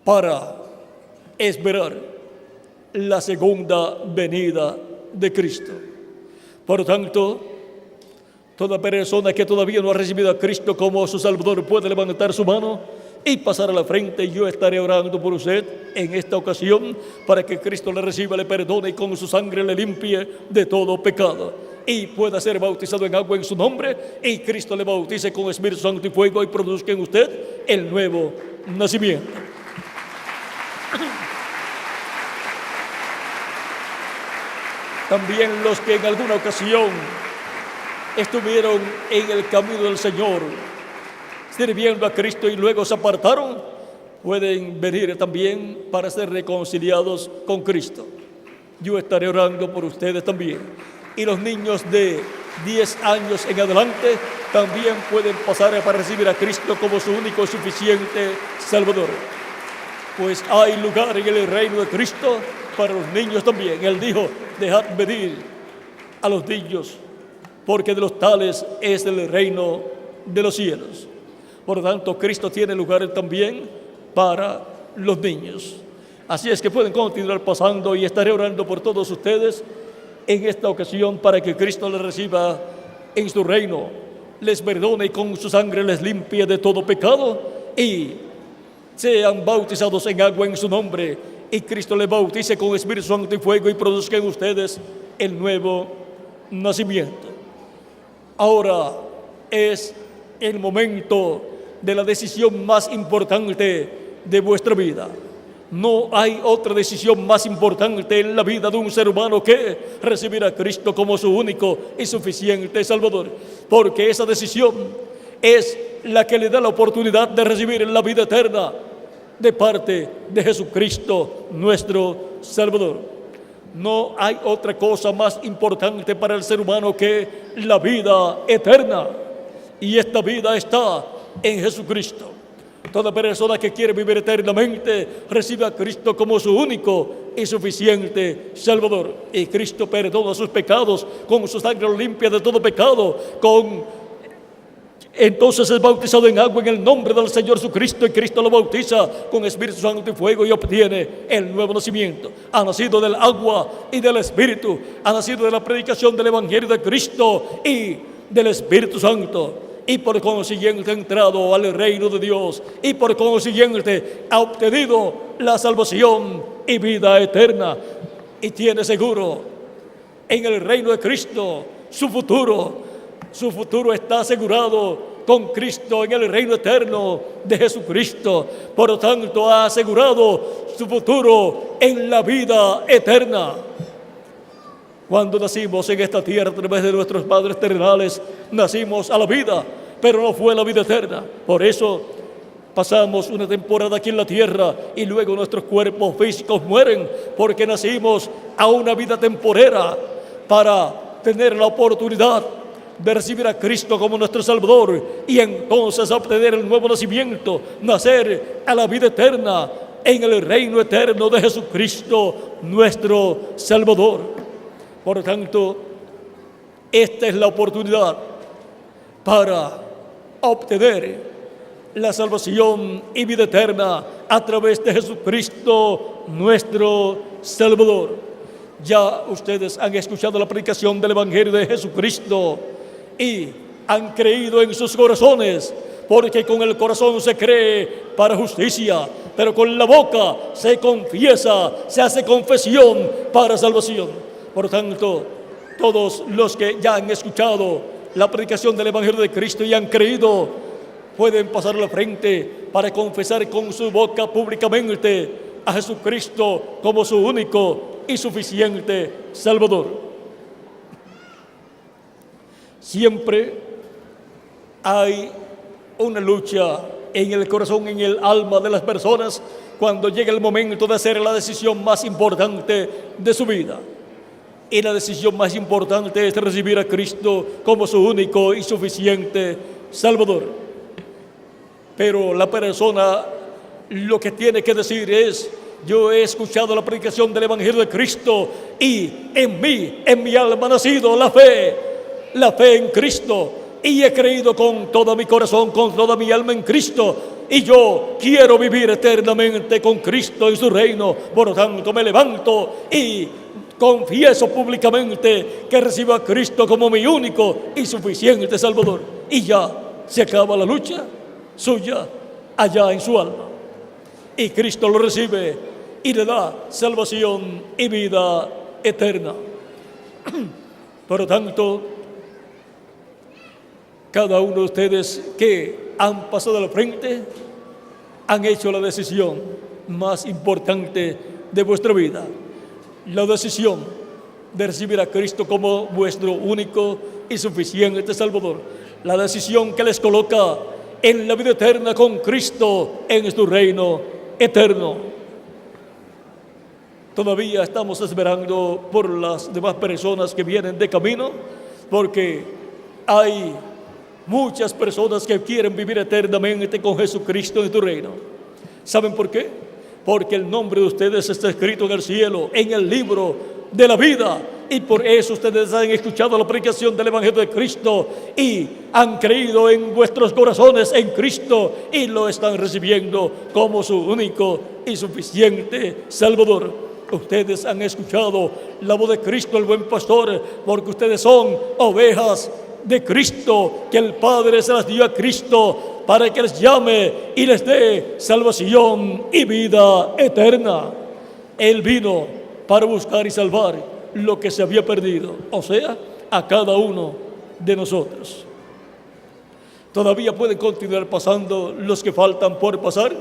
para esperar la segunda venida de Cristo. Por tanto, toda persona que todavía no ha recibido a Cristo como su Salvador puede levantar su mano y pasar a la frente, y yo estaré orando por usted en esta ocasión para que Cristo le reciba, le perdone y con su sangre le limpie de todo pecado, y pueda ser bautizado en agua en su nombre, y Cristo le bautice con Espíritu Santo y fuego, y produzca en usted el nuevo nacimiento. También los que en alguna ocasión estuvieron en el camino del Señor sirviendo a Cristo y luego se apartaron, pueden venir también para ser reconciliados con Cristo. Yo estaré orando por ustedes también. Y los niños de 10 años en adelante también pueden pasar para recibir a Cristo como su único y suficiente Salvador. Pues hay lugar en el reino de Cristo para los niños también. Él dijo: dejad venir a los niños, porque de los tales es el reino de los cielos. Por lo tanto, Cristo tiene lugar también para los niños. Así es que pueden continuar pasando, y estaré orando por todos ustedes en esta ocasión para que Cristo les reciba en su reino, les perdone y con su sangre les limpie de todo pecado, y sean bautizados en agua en su nombre, y Cristo les bautice con Espíritu Santo y fuego, y produzca en ustedes el nuevo nacimiento. Ahora es el momento de la decisión más importante de vuestra vida. No hay otra decisión más importante en la vida de un ser humano que recibir a Cristo como su único y suficiente Salvador, porque esa decisión es la que le da la oportunidad de recibir la vida eterna de parte de Jesucristo, nuestro Salvador. No hay otra cosa más importante para el ser humano que la vida eterna, y esta vida está en Jesucristo. Toda persona que quiere vivir eternamente recibe a Cristo como su único y suficiente Salvador, y Cristo perdona sus pecados, con su sangre limpia de todo pecado, entonces es bautizado en agua en el nombre del Señor Jesucristo, y Cristo lo bautiza con Espíritu Santo y fuego, y obtiene el nuevo nacimiento. Ha nacido del agua y del Espíritu, ha nacido de la predicación del Evangelio de Cristo y del Espíritu Santo, y por consiguiente ha entrado al reino de Dios, y por consiguiente ha obtenido la salvación y vida eterna, y tiene seguro en el reino de Cristo su futuro. Su futuro está asegurado con Cristo en el reino eterno de Jesucristo. Por lo tanto, ha asegurado su futuro en la vida eterna. Cuando nacimos en esta tierra a través de nuestros padres terrenales, nacimos a la vida, pero no fue la vida eterna. Por eso, pasamos una temporada aquí en la tierra y luego nuestros cuerpos físicos mueren porque nacimos a una vida temporera para tener la oportunidad de recibir a Cristo como nuestro Salvador y entonces obtener el nuevo nacimiento, nacer a la vida eterna en el reino eterno de Jesucristo, nuestro Salvador. Por lo tanto, esta es la oportunidad para obtener la salvación y vida eterna a través de Jesucristo, nuestro Salvador. Ya ustedes han escuchado la predicación del Evangelio de Jesucristo y han creído en sus corazones, porque con el corazón se cree para justicia, pero con la boca se confiesa, se hace confesión para salvación. Por lo tanto, todos los que ya han escuchado la predicación del Evangelio de Cristo y han creído, pueden pasar a la frente para confesar con su boca públicamente a Jesucristo como su único y suficiente Salvador. Siempre hay una lucha en el corazón, en el alma de las personas cuando llega el momento de hacer la decisión más importante de su vida. Y la decisión más importante es recibir a Cristo como su único y suficiente Salvador. Pero la persona lo que tiene que decir es: yo he escuchado la predicación del Evangelio de Cristo y en mí, en mi alma ha nacido la fe en Cristo, y he creído con todo mi corazón, con toda mi alma en Cristo, y yo quiero vivir eternamente con Cristo en su reino. Por lo tanto, me levanto y confieso públicamente que recibo a Cristo como mi único y suficiente Salvador. Y ya se acaba la lucha suya allá en su alma. Y Cristo lo recibe y le da salvación y vida eterna. Por lo tanto, cada uno de ustedes que han pasado al frente han hecho la decisión más importante de vuestra vida, la decisión de recibir a Cristo como vuestro único y suficiente Salvador, la decisión que les coloca en la vida eterna con Cristo en su reino eterno. Todavía estamos esperando por las demás personas que vienen de camino, porque hay muchas personas que quieren vivir eternamente con Jesucristo en tu reino. ¿Saben por qué? Porque el nombre de ustedes está escrito en el cielo, en el libro de la vida, y por eso ustedes han escuchado la predicación del Evangelio de Cristo y han creído en vuestros corazones en Cristo y lo están recibiendo como su único y suficiente Salvador. Ustedes han escuchado la voz de Cristo, el buen pastor, porque ustedes son ovejas de Cristo, que el Padre se las dio a Cristo para que les llame y les dé salvación y vida eterna. Él vino para buscar y salvar lo que se había perdido, o sea, a cada uno de nosotros. Todavía pueden continuar pasando los que faltan por pasar,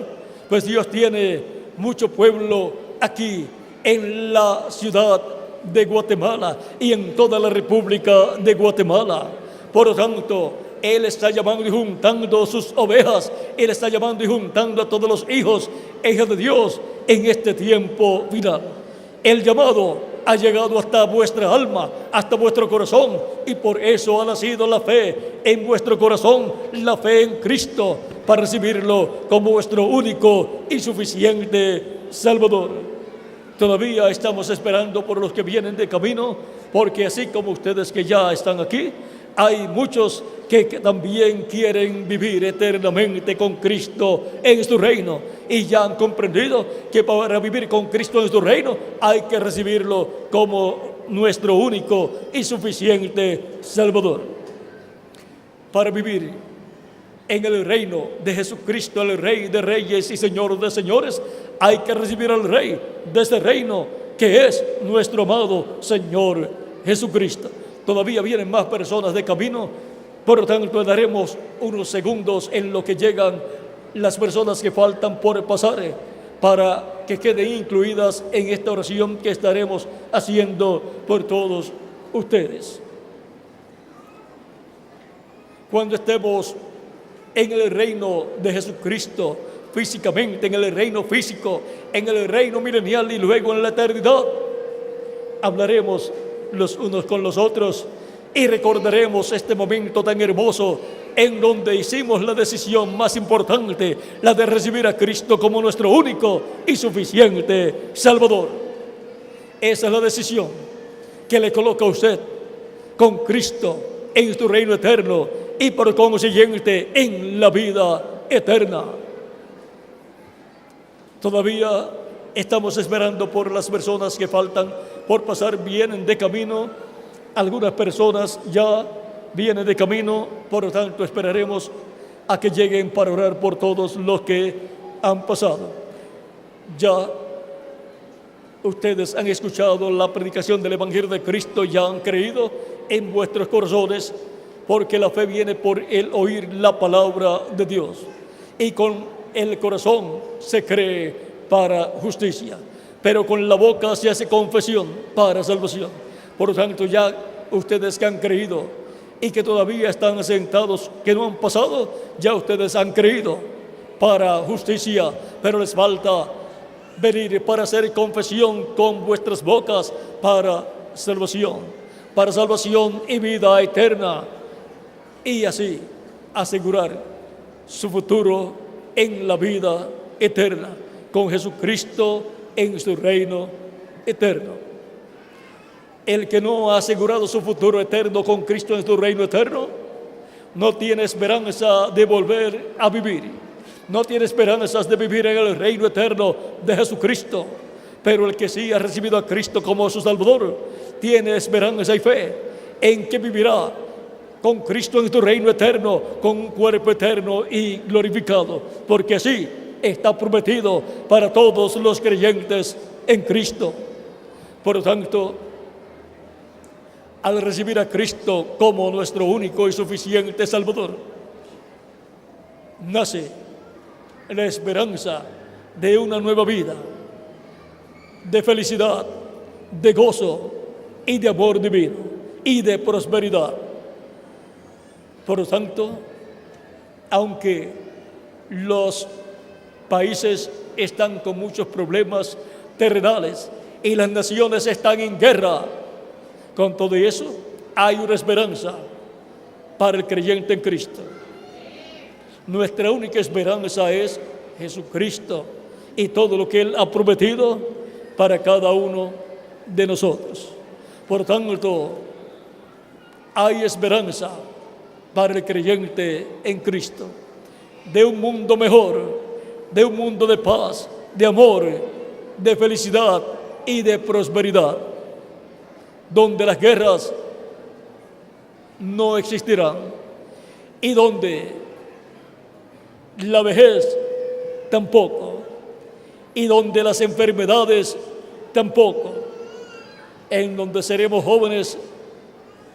pues Dios tiene mucho pueblo aquí en la ciudad de Guatemala y en toda la República de Guatemala. Por lo tanto, Él está llamando y juntando sus ovejas. Él está llamando y juntando a todos los hijos e hijas de Dios en este tiempo final. El llamado ha llegado hasta vuestra alma, hasta vuestro corazón, y por eso ha nacido la fe en vuestro corazón, la fe en Cristo, para recibirlo como vuestro único y suficiente Salvador. Todavía estamos esperando por los que vienen de camino, porque así como ustedes que ya están aquí, hay muchos que también quieren vivir eternamente con Cristo en su reino y ya han comprendido que para vivir con Cristo en su reino hay que recibirlo como nuestro único y suficiente Salvador. Para vivir en el reino de Jesucristo, el Rey de Reyes y Señor de Señores, hay que recibir al Rey de ese reino que es nuestro amado Señor Jesucristo. Todavía vienen más personas de camino, por lo tanto daremos unos segundos en lo que llegan las personas que faltan por pasar para que queden incluidas en esta oración que estaremos haciendo por todos ustedes. Cuando estemos en el reino de Jesucristo, físicamente, en el reino físico, en el reino milenial y luego en la eternidad. Hablaremos los unos con los otros y recordaremos este momento tan hermoso en donde hicimos la decisión más importante, la de recibir a Cristo como nuestro único y suficiente Salvador. Esa es la decisión que le coloca a usted con Cristo en su reino eterno y por consiguiente en la vida eterna. Todavía estamos esperando por las personas que faltan por pasar, vienen de camino. Algunas personas ya vienen de camino, por lo tanto esperaremos a que lleguen para orar por todos los que han pasado. Ya ustedes han escuchado la predicación del Evangelio de Cristo, ya han creído en vuestros corazones, porque la fe viene por el oír la palabra de Dios. Y con el corazón se cree para justicia, pero con la boca se hace confesión para salvación. Por lo tanto, ya ustedes que han creído y que todavía están sentados, que no han pasado, ya ustedes han creído para justicia, pero les falta venir para hacer confesión con vuestras bocas para salvación y vida eterna, y así asegurar su futuro en la vida eterna con Jesucristo en su reino eterno. El que no ha asegurado su futuro eterno con Cristo en su reino eterno no tiene esperanza de volver a vivir, no tiene esperanzas de vivir en el reino eterno de Jesucristo. Pero el que sí ha recibido a Cristo como su Salvador tiene esperanza y fe en que vivirá con Cristo en tu reino eterno, con un cuerpo eterno y glorificado, porque así está prometido para todos los creyentes en Cristo. Por lo tanto, al recibir a Cristo como nuestro único y suficiente Salvador, nace la esperanza de una nueva vida, de felicidad, de gozo y de amor divino y de prosperidad. Por lo tanto, aunque los países están con muchos problemas terrenales y las naciones están en guerra, con todo eso hay una esperanza para el creyente en Cristo. Nuestra única esperanza es Jesucristo y todo lo que Él ha prometido para cada uno de nosotros. Por tanto, hay esperanza para el creyente en Cristo, de un mundo mejor, de un mundo de paz, de amor, de felicidad y de prosperidad, donde las guerras no existirán y donde la vejez tampoco, y donde las enfermedades tampoco, en donde seremos jóvenes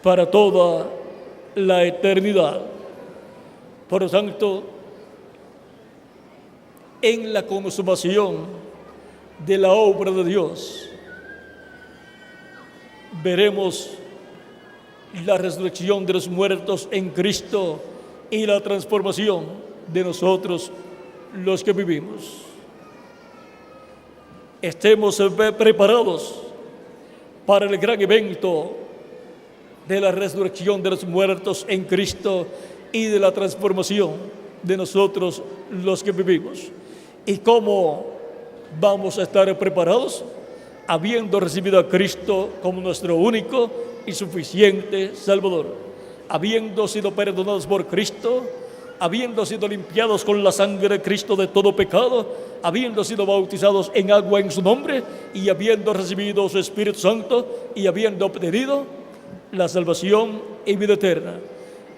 para toda la eternidad. Por lo tanto, en la consumación de la obra de Dios, veremos la resurrección de los muertos en Cristo y la transformación de nosotros los que vivimos. Estemos preparados para el gran evento de la resurrección de los muertos en Cristo y de la transformación de nosotros los que vivimos. ¿Y cómo vamos a estar preparados? Habiendo recibido a Cristo como nuestro único y suficiente Salvador, habiendo sido perdonados por Cristo, habiendo sido limpiados con la sangre de Cristo de todo pecado, habiendo sido bautizados en agua en su nombre y habiendo recibido su Espíritu Santo y habiendo obtenido la salvación y vida eterna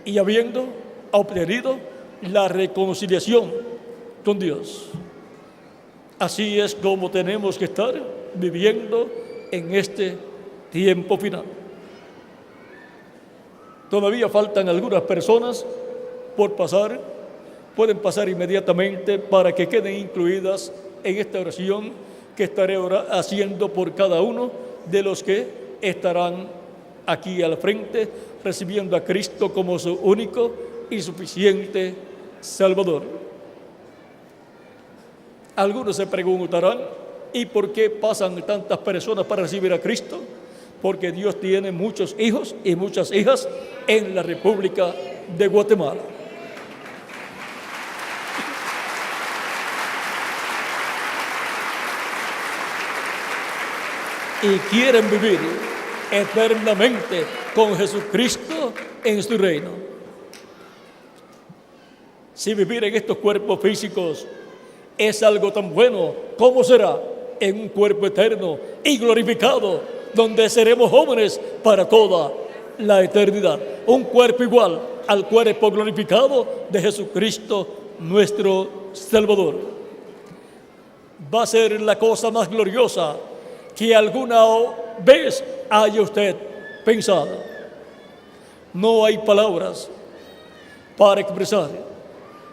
y habiendo obtenido la reconciliación con Dios. Así es como tenemos que estar viviendo en este tiempo final. Todavía faltan algunas personas por pasar, pueden pasar inmediatamente para que queden incluidas en esta oración que estaré haciendo por cada uno de los que estarán aquí al frente, recibiendo a Cristo como su único y suficiente Salvador. Algunos se preguntarán, ¿y por qué pasan tantas personas para recibir a Cristo? Porque Dios tiene muchos hijos y muchas hijas en la República de Guatemala. Y quieren vivir eternamente con Jesucristo en su reino. Si vivir en estos cuerpos físicos es algo tan bueno, ¿cómo será en un cuerpo eterno y glorificado, donde seremos jóvenes para toda la eternidad? Un cuerpo igual al cuerpo glorificado de Jesucristo, nuestro Salvador. Va a ser la cosa más gloriosa que alguna vez haya usted pensado. No hay palabras para expresar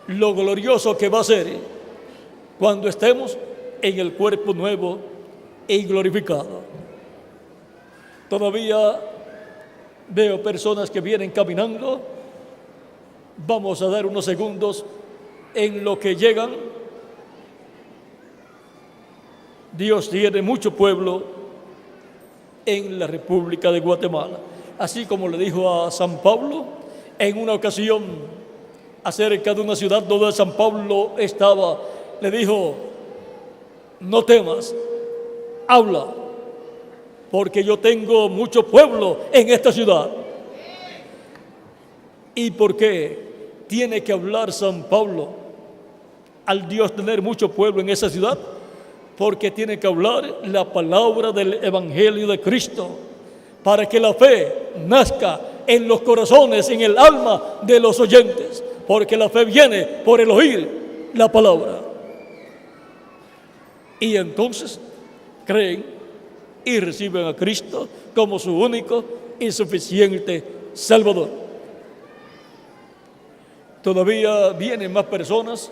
lo glorioso que va a ser cuando estemos en el cuerpo nuevo y glorificado. Todavía veo personas que vienen caminando. Vamos a dar unos segundos en lo que llegan. Dios tiene mucho pueblo en la República de Guatemala. Así como le dijo a San Pablo en una ocasión acerca de una ciudad donde San Pablo estaba, le dijo: no temas, habla, porque yo tengo mucho pueblo en esta ciudad. ¿Y por qué tiene que hablar San Pablo al Dios tener mucho pueblo en esa ciudad? Porque tiene que hablar la palabra del Evangelio de Cristo, para que la fe nazca en los corazones, en el alma de los oyentes, porque la fe viene por el oír la palabra. Y entonces creen y reciben a Cristo como su único y suficiente Salvador. Todavía vienen más personas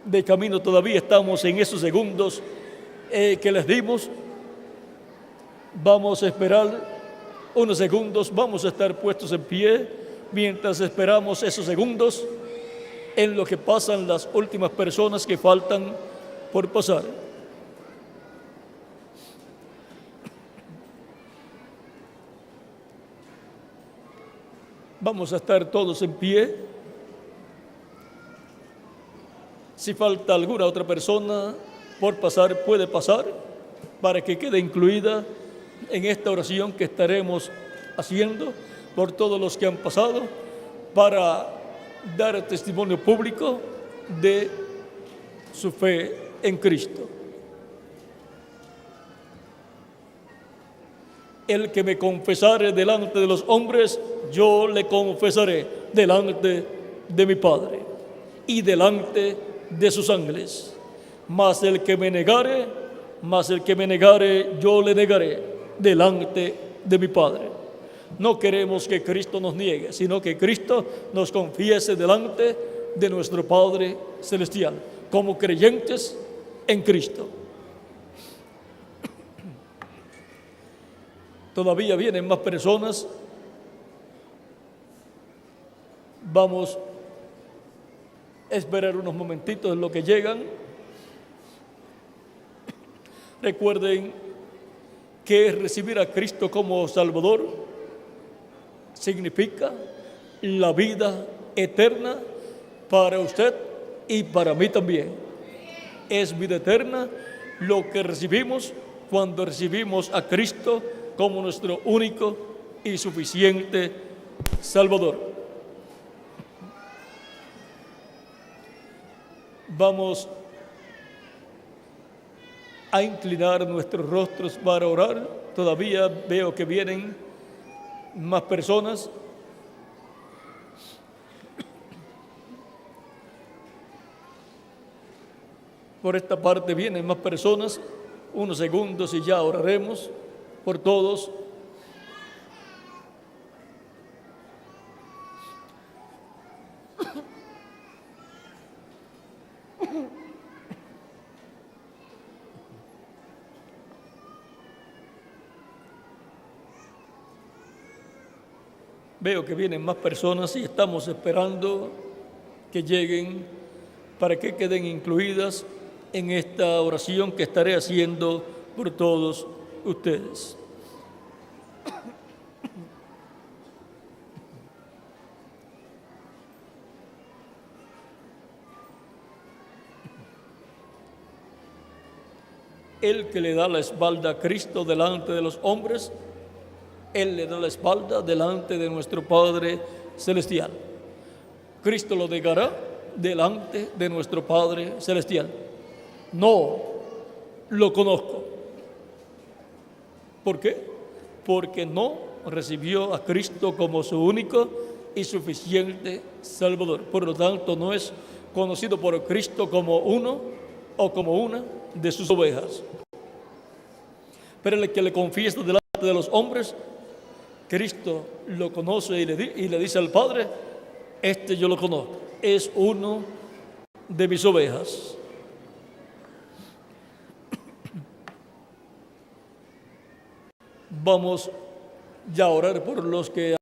de camino. Todavía estamos en esos segundos que les dimos. Vamos a esperar unos segundos, vamos a estar puestos en pie mientras esperamos esos segundos en lo que pasan las últimas personas que faltan por pasar. Vamos a estar todos en pie. Si falta alguna otra persona por pasar, puede pasar, para que quede incluida en esta oración que estaremos haciendo por todos los que han pasado, para dar testimonio público de su fe en Cristo. El que me confesare delante de los hombres, yo le confesaré delante de mi Padre y delante de sus ángeles. Mas el que me negare, yo le negaré delante de mi Padre. No queremos que Cristo nos niegue, sino que Cristo nos confiese delante de nuestro Padre Celestial, como creyentes en Cristo. Todavía vienen más personas. Vamos a esperar unos momentitos en lo que llegan. Recuerden que recibir a Cristo como Salvador significa la vida eterna para usted y para mí también. Es vida eterna lo que recibimos cuando recibimos a Cristo como nuestro único y suficiente Salvador. Vamos a inclinar nuestros rostros para orar. Todavía veo que vienen más personas. Por esta parte vienen más personas. Unos segundos y ya oraremos por todos. Veo que vienen más personas y estamos esperando que lleguen para que queden incluidas en esta oración que estaré haciendo por todos ustedes. El que le da la espalda a Cristo delante de los hombres, Él le da la espalda delante de nuestro Padre Celestial. Cristo lo negará delante de nuestro Padre Celestial. No lo conozco. ¿Por qué? Porque no recibió a Cristo como su único y suficiente Salvador. Por lo tanto, no es conocido por Cristo como uno o como una de sus ovejas. Pero el que le confiesa delante de los hombres, Cristo lo conoce y le dice al Padre: este yo lo conozco, es uno de mis ovejas. Vamos ya a orar por los que